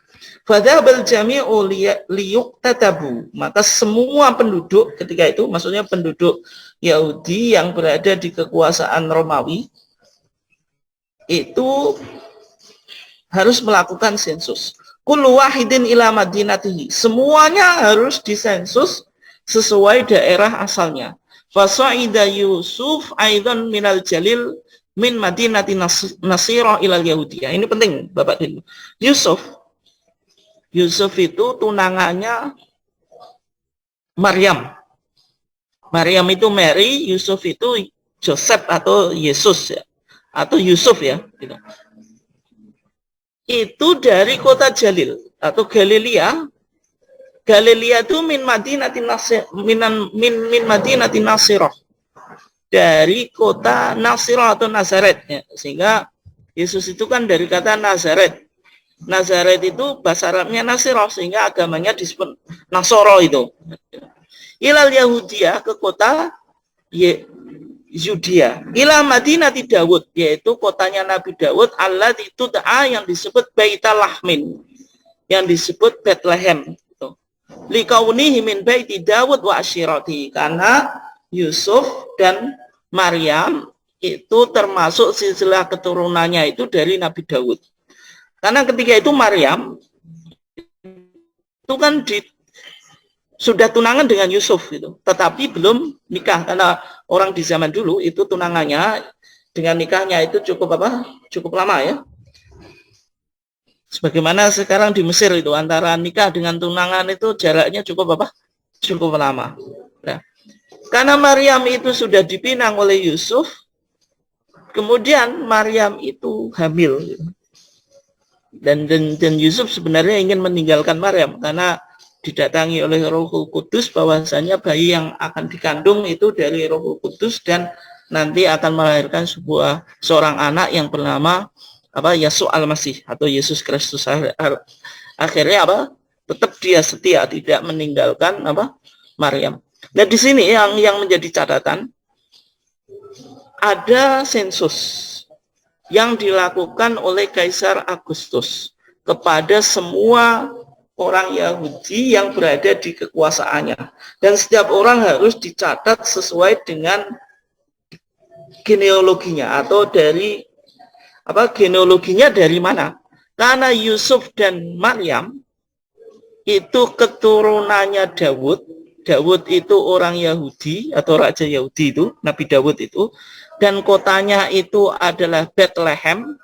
Fadhabal jami'u liyuqtatabu. Maka semua penduduk ketika itu, maksudnya penduduk Yahudi yang berada di kekuasaan Romawi itu harus melakukan sensus. Kullu wahidin ila madinatihi. Semuanya harus disensus sesuai daerah asalnya. Fasa'ida Yusuf aidan minal jalil min madinati Nasirah ilal Yahudiyah. Ini penting Bapak Ibu. Yusuf itu tunangannya Maryam. Maryam itu Mary, Yusuf itu Joseph atau Yesus ya. Atau Yusuf ya, gitu. Itu dari kota Jalil atau Galilea. Galilea itu min Madinati Nasirah. Dari kota Nasirah atau Nazaret ya. Sehingga Yesus itu kan dari kata Nazaret. Nazaret itu bahasa Arabnya Nasirah, sehingga agamanya disebut Nasoro itu. Ilal Yahudiyah, ke kota Yudea. Ila Madinati Dawud, yaitu kotanya Nabi Dawud, Allah itu yang disebut Baitalahmin, yang disebut Bethlehem. Likaunihi min baiti Dawud wa asyirati, karena Yusuf dan Maryam itu termasuk silsilah keturunannya itu dari Nabi Dawud. Karena ketika itu Maryam itu kan sudah tunangan dengan Yusuf itu, tetapi belum nikah, karena orang di zaman dulu itu tunangannya dengan nikahnya itu cukup lama ya. Sebagaimana sekarang di Mesir itu antara nikah dengan tunangan itu jaraknya cukup lama. Nah, karena Maryam itu sudah dipinang oleh Yusuf, kemudian Maryam itu hamil. Dan Yusuf sebenarnya ingin meninggalkan Maryam karena didatangi oleh Roh Kudus bahwasanya bayi yang akan dikandung itu dari Roh Kudus dan nanti akan melahirkan seorang anak yang bernama Yesus Al-Masih atau Yesus Kristus. Akhirnya tetap dia setia, tidak meninggalkan Maryam. Nah, di sini yang menjadi catatan ada sensus yang dilakukan oleh Kaisar Agustus kepada semua orang Yahudi yang berada di kekuasaannya, dan setiap orang harus dicatat sesuai dengan genealoginya atau dari genealoginya dari mana. Karena Yusuf dan Maryam itu keturunannya Dawud. Dawud itu orang Yahudi atau raja Yahudi itu, Nabi Dawud itu, dan kotanya itu adalah Bethlehem.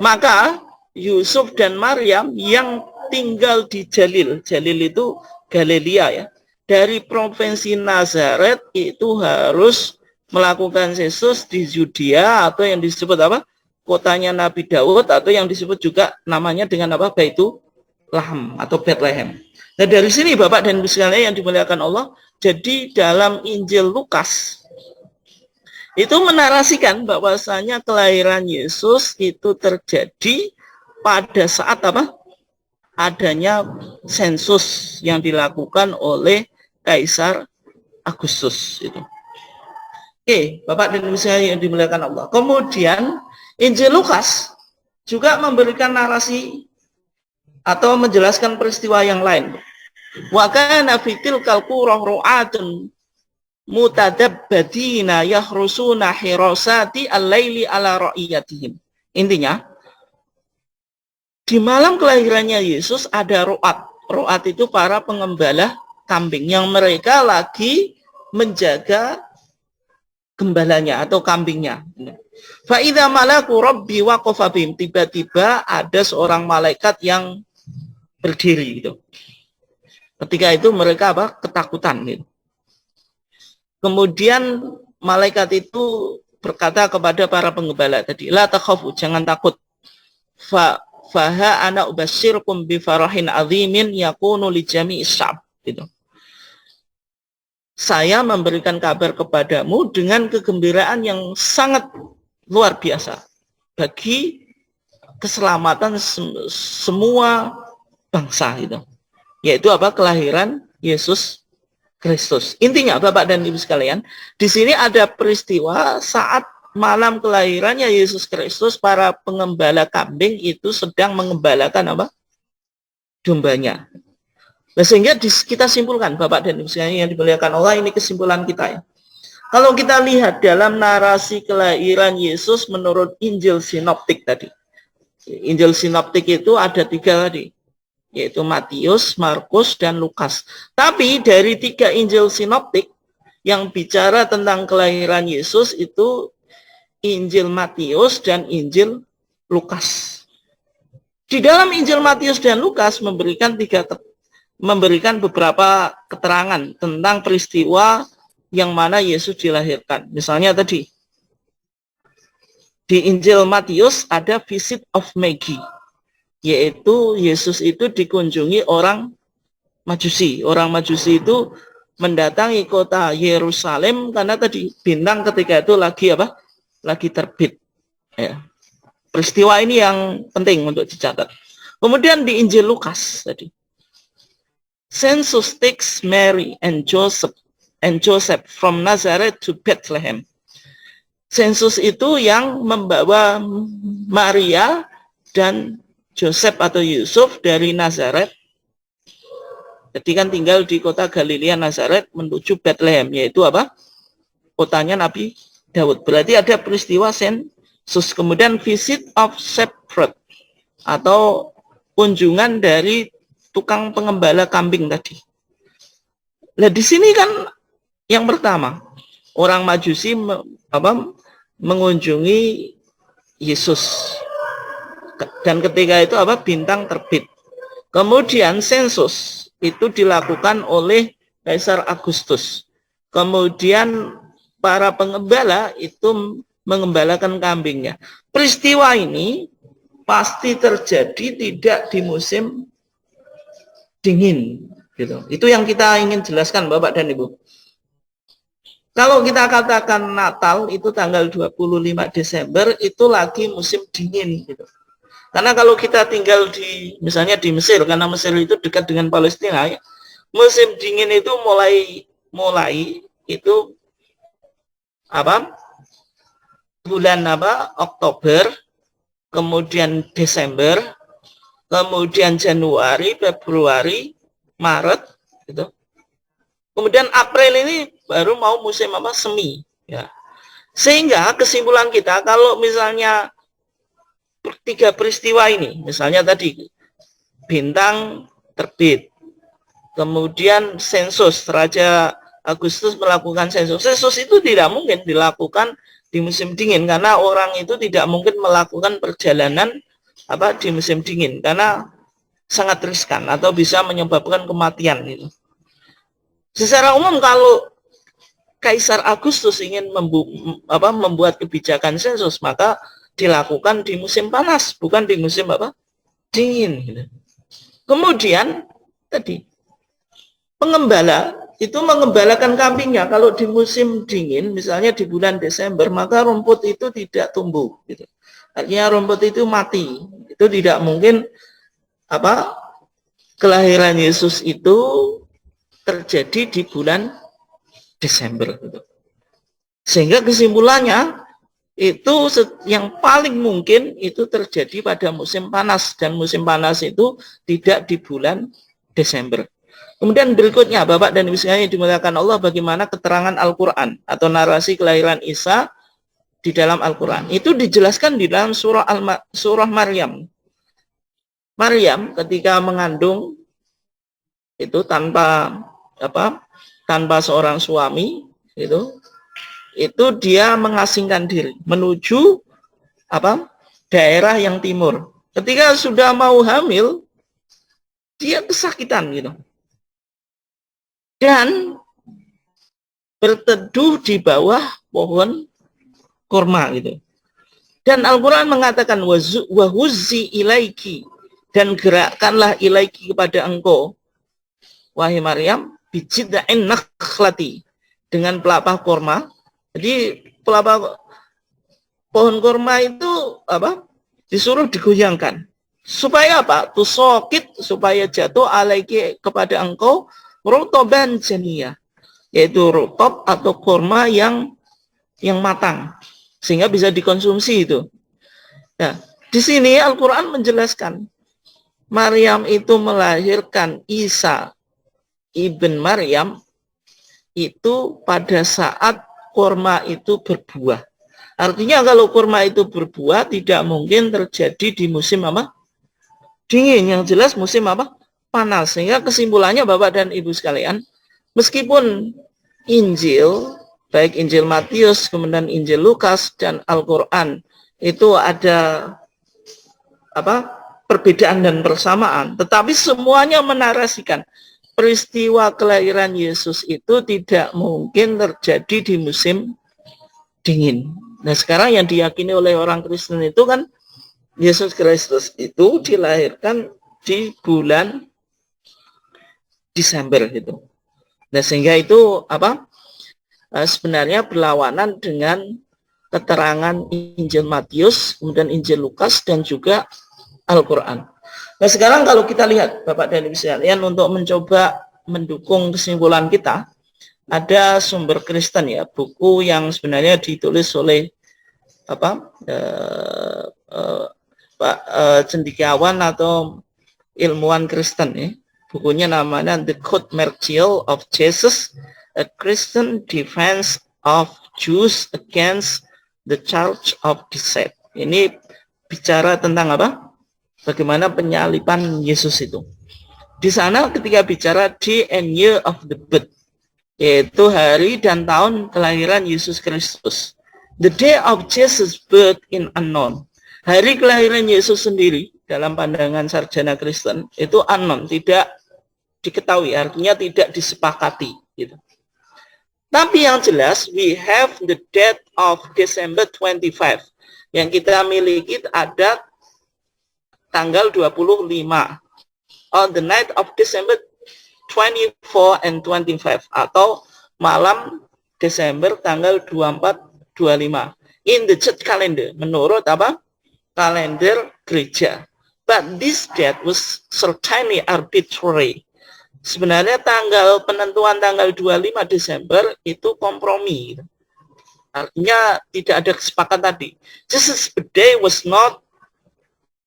Maka Yusuf dan Maryam yang tinggal di Jalil. Jalil itu Galilea ya. Dari provinsi Nazaret itu harus melakukan sensus di Yudea atau yang disebut apa? Kotanya Nabi Daud atau yang disebut juga namanya dengan apa? Baitulaham atau Bethlehem. Nah dari sini Bapak dan Ibu sekalian yang dimuliakan Allah, jadi dalam Injil Lukas itu menarasikan bahwasanya kelahiran Yesus itu terjadi pada saat apa? Adanya sensus yang dilakukan oleh Kaisar Agustus itu. Oke, Bapak dan Ibu sekalian yang dimuliakan Allah. Kemudian Injil Lukas juga memberikan narasi atau menjelaskan peristiwa yang lain. Wa kana fi tilkal qura ru'atun mutadabbadina yahrusuna hirasati al-laili ala ra'iyatihim. Intinya, di malam kelahirannya Yesus ada ru'at. Ru'at itu para pengembala kambing yang mereka lagi menjaga gembalanya atau kambingnya. Fa idza malaku rabbi waqafa bihim, tiba-tiba ada seorang malaikat yang berdiri gitu. Ketika itu mereka apa? Ketakutan gitu. Kemudian malaikat itu berkata kepada para penggembala tadi, la takhafu, jangan takut. Faha ana ubasyirkum bi farahin azimin yakunu li jami'is sya'b gitu. Saya memberikan kabar kepadamu dengan kegembiraan yang sangat luar biasa bagi keselamatan semua bangsa itu. Yaitu apa? Kelahiran Yesus Kristus. Intinya Bapak dan Ibu sekalian, di sini ada peristiwa saat malam kelahirannya Yesus Kristus, para pengembala kambing itu sedang mengembalakan apa? Dombanya. Nah, sehingga kita simpulkan Bapak dan Ibu sekalian yang dimuliakan Allah, ini kesimpulan kita ya. Kalau kita lihat dalam narasi kelahiran Yesus menurut Injil Sinoptik tadi. Injil Sinoptik itu ada 3 tadi, yaitu Matius, Markus, dan Lukas. Tapi dari 3 Injil Sinoptik yang bicara tentang kelahiran Yesus itu Injil Matius dan Injil Lukas. Di dalam Injil Matius dan Lukas memberikan beberapa keterangan tentang peristiwa yang mana Yesus dilahirkan. Misalnya tadi, di Injil Matius ada visit of Magi, yaitu Yesus itu dikunjungi orang Majusi. Orang Majusi itu mendatangi kota Yerusalem karena tadi bintang ketika itu lagi apa? Lagi terbit. Ya. Peristiwa ini yang penting untuk dicatat. Kemudian di Injil Lukas tadi, Census takes Mary and Joseph from Nazareth to Bethlehem. Sensus itu yang membawa Maria dan Joseph atau Yusuf dari Nazaret. Jadi kan tinggal di kota Galilea Nazaret menuju Bethlehem, yaitu apa? Kotanya Nabi Daud. Berarti ada peristiwa sensus. Kemudian visit of shepherd atau kunjungan dari tukang pengembala kambing tadi. Nah di sini kan yang pertama orang Majusi mengunjungi Yesus dan ketika itu apa? Bintang terbit. Kemudian sensus itu dilakukan oleh Kaisar Agustus. Kemudian para pengembala itu mengembalakan kambingnya. Peristiwa ini pasti terjadi tidak di musim dingin gitu. Itu yang kita ingin jelaskan Bapak dan Ibu. Kalau kita katakan Natal itu tanggal 25 Desember itu lagi musim dingin gitu. Karena kalau kita tinggal di misalnya di Mesir, karena Mesir itu dekat dengan Palestina ya, musim dingin itu mulai itu apa? Bulan apa? Oktober, kemudian Desember, kemudian Januari, Februari, Maret, gitu. Kemudian April ini baru mau musim apa? Semi. Ya. Sehingga kesimpulan kita kalau misalnya 3 peristiwa ini, misalnya tadi bintang terbit, kemudian sensus, Raja Agustus melakukan sensus. Sensus itu tidak mungkin dilakukan di musim dingin karena orang itu tidak mungkin melakukan perjalanan apa di musim dingin karena sangat riskan atau bisa menyebabkan kematian gitu. Secara umum kalau Kaisar Agustus ingin membuat kebijakan sensus, maka dilakukan di musim panas, bukan di musim dingin gitu. Kemudian tadi pengembala itu mengembalakan kambingnya kalau di musim dingin, misalnya di bulan Desember, maka rumput itu tidak tumbuh gitu. Artinya rumput itu mati. Itu tidak mungkin kelahiran Yesus itu terjadi di bulan Desember gitu. Sehingga kesimpulannya itu yang paling mungkin itu terjadi pada musim panas, dan musim panas itu tidak di bulan Desember. Kemudian berikutnya, Bapak dan Ibu sekalian yang dimuliakan Allah, bagaimana keterangan Al-Quran atau narasi kelahiran Isa di dalam Al-Quran. Itu dijelaskan di dalam surah Maryam. Maryam ketika mengandung itu tanpa seorang suami, itu dia mengasingkan diri menuju daerah yang timur. Ketika sudah mau hamil, dia kesakitan gitu. Dan berteduh di bawah pohon kurma gitu. Dan Al-Quran mengatakan wahuzzi ilaiki, dan gerakkanlah ilaiki kepada engkau, wahai Maryam, bijid'in nakhlati, dengan pelapah kurma. Jadi pelapah pohon kurma itu disuruh digoyangkan. Supaya apa? Tusokit, supaya jatuh alaiki kepada engkau rotoban jania, yaitu rotop atau kurma yang matang, sehingga bisa dikonsumsi itu. Nah, di sini Al-Quran menjelaskan Maryam itu melahirkan Isa ibn Maryam itu pada saat kurma itu berbuah. Artinya kalau kurma itu berbuah tidak mungkin terjadi di musim dingin, yang jelas musim panas. Sehingga kesimpulannya Bapak dan Ibu sekalian, meskipun Injil, baik Injil Matius, kemudian Injil Lukas dan Al-Quran itu ada perbedaan dan persamaan, tetapi semuanya menarasikan peristiwa kelahiran Yesus itu tidak mungkin terjadi di musim dingin. Nah, sekarang yang diyakini oleh orang Kristen itu kan Yesus Kristus itu dilahirkan di bulan Desember gitu. Nah, sehingga itu sebenarnya berlawanan dengan keterangan Injil Matius, kemudian Injil Lukas, dan juga Al-Quran. Nah, sekarang kalau kita lihat Bapak dan Ibu sekalian, untuk mencoba mendukung kesimpulan kita, ada sumber Kristen ya, buku yang sebenarnya ditulis oleh cendekiawan atau ilmuwan Kristen ya. Bukunya namanya The Code Mercial of Jesus, A Christian Defense of Jews Against the Charge of Deceit. Ini bicara tentang bagaimana penyaliban Yesus itu. Di sana ketika bicara day and year of the birth, yaitu hari dan tahun kelahiran Yesus Kristus. The day of Jesus' birth in unknown. Hari kelahiran Yesus sendiri dalam pandangan sarjana Kristen itu unknown, tidak diketahui, artinya tidak disepakati gitu. Tapi yang jelas, we have the date of December 25. Yang kita miliki ada tanggal 25. On the night of December 24 and 25, atau malam Desember tanggal 24-25 in the church calendar, menurut kalender gereja. But this date was certainly arbitrary. Sebenarnya penentuan tanggal 25 Desember itu kompromi. Artinya tidak ada kesepakatan tadi. Jesus' birthday was not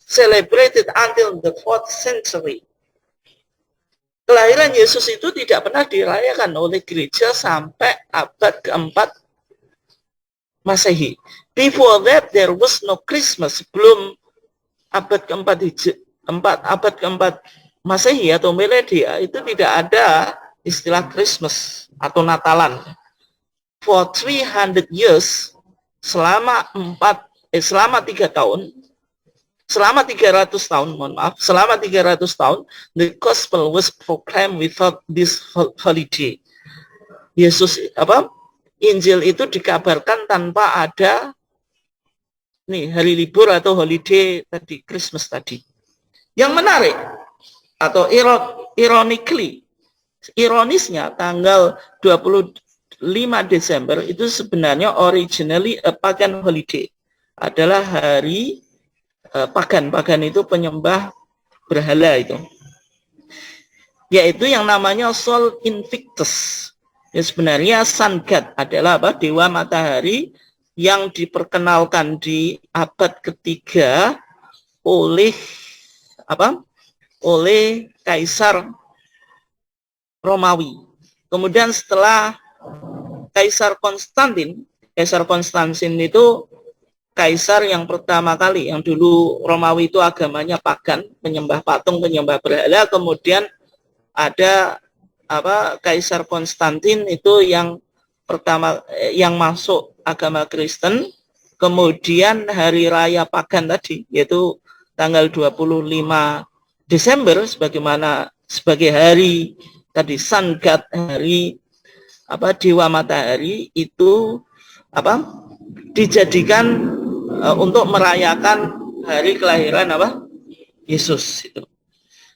celebrated until the 4th century. Kelahiran Yesus itu tidak pernah dirayakan oleh gereja sampai abad keempat Masehi. Before that there was no Christmas. Sebelum abad keempat Masehi atau Miledia itu tidak ada istilah Christmas atau Natalan. For 300 years, selama 3 tahun, selama 300 tahun, mohon maaf, selama 300 tahun, the gospel was proclaimed without this holiday. Yesus Injil itu dikabarkan tanpa ada hari libur atau holiday tadi, Christmas tadi. Yang menarik atau ironisnya tanggal 25 Desember itu sebenarnya originally a pagan holiday, adalah hari pagan itu penyembah berhala itu, yaitu yang namanya Sol Invictus. Ya, sebenarnya Sun God adalah dewa matahari yang diperkenalkan di abad ketiga oleh Kaisar Romawi. Kemudian setelah Kaisar Konstantin itu kaisar yang pertama kali, yang dulu Romawi itu agamanya pagan, penyembah patung, penyembah berhala. Kemudian ada Kaisar Konstantin itu yang pertama yang masuk agama Kristen. Kemudian hari raya pagan tadi, yaitu tanggal 25 Desember sebagai hari tadi Sun God, hari dewa matahari itu dijadikan untuk merayakan hari kelahiran Yesus itu.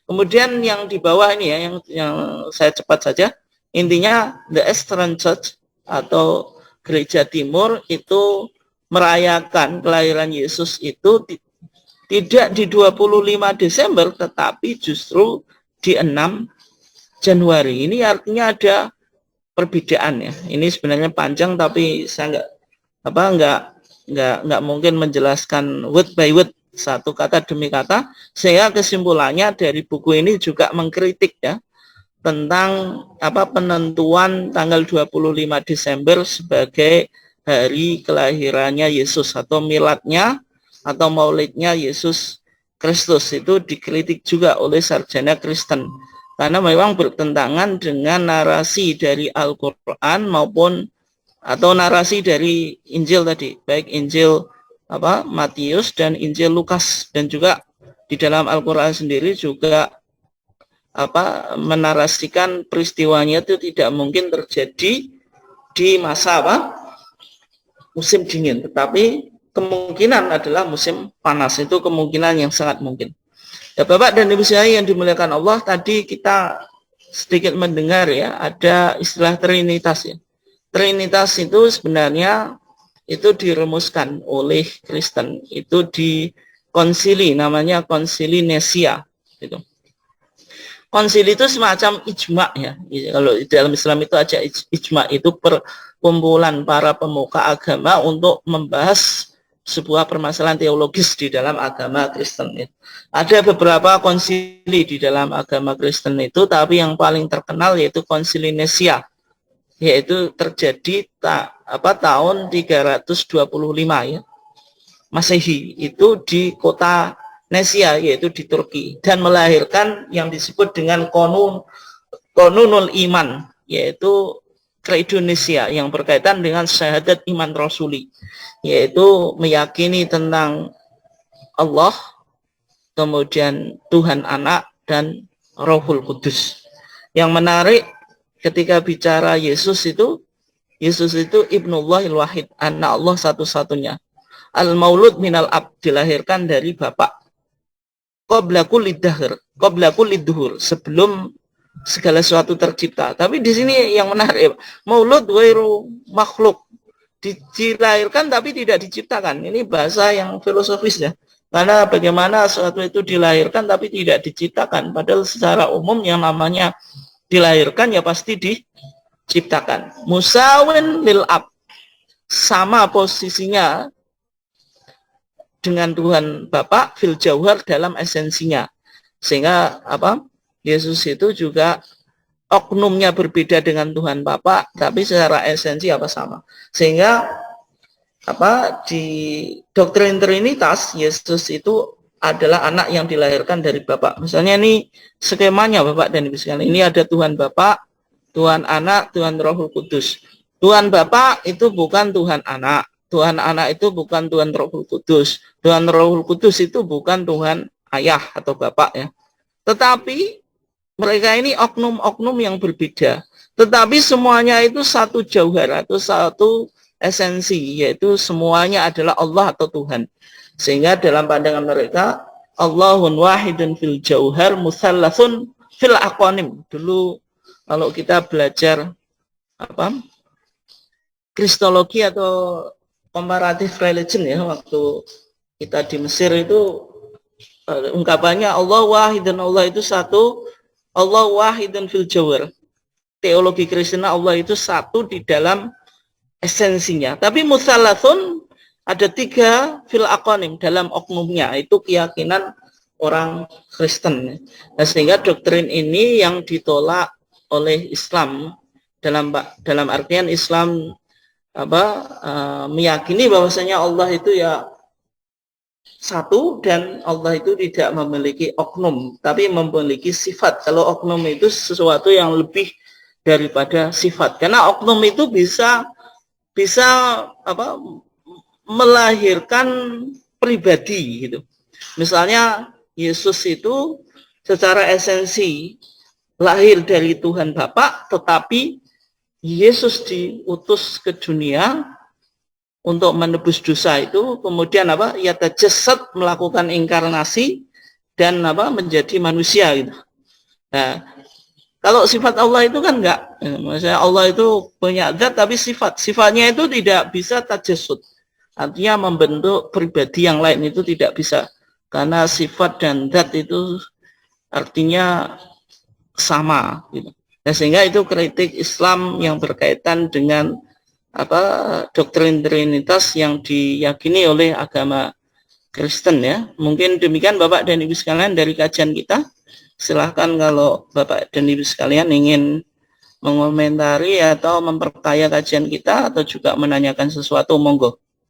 Kemudian yang di bawah ini ya, yang saya cepat saja, intinya the Eastern Church atau Gereja Timur itu merayakan kelahiran Yesus itu tidak di 25 Desember tetapi justru di 6 Januari. Ini artinya ada perbedaan ya. Ini sebenarnya panjang tapi saya nggak mungkin menjelaskan word by word, satu kata demi kata. Saya kesimpulannya dari buku ini juga mengkritik ya tentang penentuan tanggal 25 Desember sebagai hari kelahirannya Yesus atau miladnya atau maulidnya Yesus Kristus. Itu dikritik juga oleh sarjana Kristen karena memang bertentangan dengan narasi dari Al-Qur'an maupun atau narasi dari Injil tadi, baik Injil Matius dan Injil Lukas, dan juga di dalam Al-Qur'an sendiri juga menarasikan peristiwanya itu tidak mungkin terjadi di masa musim dingin, tetapi kemungkinan adalah musim panas. Itu kemungkinan yang sangat mungkin. Ya Bapak dan Ibu sekalian yang dimuliakan Allah, tadi kita sedikit mendengar ya ada istilah Trinitas ya. Trinitas itu sebenarnya itu dirumuskan oleh Kristen itu di konsili, namanya konsili Nesia gitu. Konsili itu semacam ijma ya. Kalau dalam Islam itu aja ijma, itu perkumpulan para pemuka agama untuk membahas sebuah permasalahan teologis di dalam agama Kristen. Ada beberapa konsili di dalam agama Kristen itu, tapi yang paling terkenal yaitu konsili Nesia, yaitu terjadi tahun 325 ya Masehi, itu di kota Nesia, yaitu di Turki, dan melahirkan yang disebut dengan Konunul Iman, yaitu Credo Nesia yang berkaitan dengan syahadat iman rasuli, yaitu meyakini tentang Allah, kemudian Tuhan Anak dan Rohul Kudus. Yang menarik ketika bicara Yesus itu Ibnullahil Wahid, anak Allah satu-satunya. Al-Maulud minal Ab, dilahirkan dari Bapak. Qabla kulli duhur, sebelum segala sesuatu tercipta. Tapi di sini yang menarik, Maulud wairu makhluk, dilahirkan tapi tidak diciptakan. Ini bahasa yang filosofis ya. Karena bagaimana sesuatu itu dilahirkan tapi tidak diciptakan, padahal secara umum yang namanya dilahirkan ya pasti diciptakan. Musawin lil Ab, sama posisinya dengan Tuhan Bapa fil jauhar, dalam esensinya. Sehingga Yesus itu juga oknumnya berbeda dengan Tuhan Bapa, tapi secara esensi sama. Sehingga di doktrin Trinitas, Yesus itu adalah anak yang dilahirkan dari Bapa. Misalnya ini skemanya Bapak dan Ibu sekalian. Ini ada Tuhan Bapa, Tuhan Anak, Tuhan Rohul Kudus. Tuhan Bapa itu bukan Tuhan Anak, Tuhan anak itu bukan Tuhan Rohul Kudus. Tuhan Rohul Kudus itu bukan Tuhan ayah atau bapak ya. Tetapi mereka ini oknum-oknum yang berbeda. Tetapi semuanya itu satu jauhar atau satu esensi, yaitu semuanya adalah Allah atau Tuhan. Sehingga dalam pandangan mereka, Allahun wahidun fil jauhar musallasun fil aqonim. Dulu kalau kita belajar kristologi atau comparative religion ya, waktu kita di Mesir itu ungkapannya Allah wahidun, Allah itu satu, Allah wahidun fil jauhar. Teologi Kristen Allah itu satu di dalam esensinya. Tapi musallasun ada 3 fil aqonim dalam oknumnya. Itu keyakinan orang Kristen. Nah, sehingga doktrin ini yang ditolak oleh Islam dalam artian Islam meyakini bahwasanya Allah itu ya satu dan Allah itu tidak memiliki oknum, tapi memiliki sifat. Kalau oknum itu sesuatu yang lebih daripada sifat. Karena oknum itu bisa melahirkan pribadi gitu. Misalnya Yesus itu secara esensi lahir dari Tuhan Bapa, tetapi Yesus diutus ke dunia untuk menebus dosa itu, kemudian ia tajasad, melakukan inkarnasi dan menjadi manusia gitu. Nah, kalau sifat Allah itu kan enggak. Maksudnya Allah itu punya zat tapi sifatnya itu tidak bisa tajasud. Artinya membentuk pribadi yang lain itu tidak bisa. Karena sifat dan zat itu artinya sama gitu. Nah, sehingga itu kritik Islam yang berkaitan dengan doktrin Trinitas yang diyakini oleh agama Kristen ya. Mungkin demikian Bapak dan Ibu sekalian dari kajian kita. Silahkan kalau Bapak dan Ibu sekalian ingin mengomentari atau memperkaya kajian kita atau juga menanyakan sesuatu, monggo.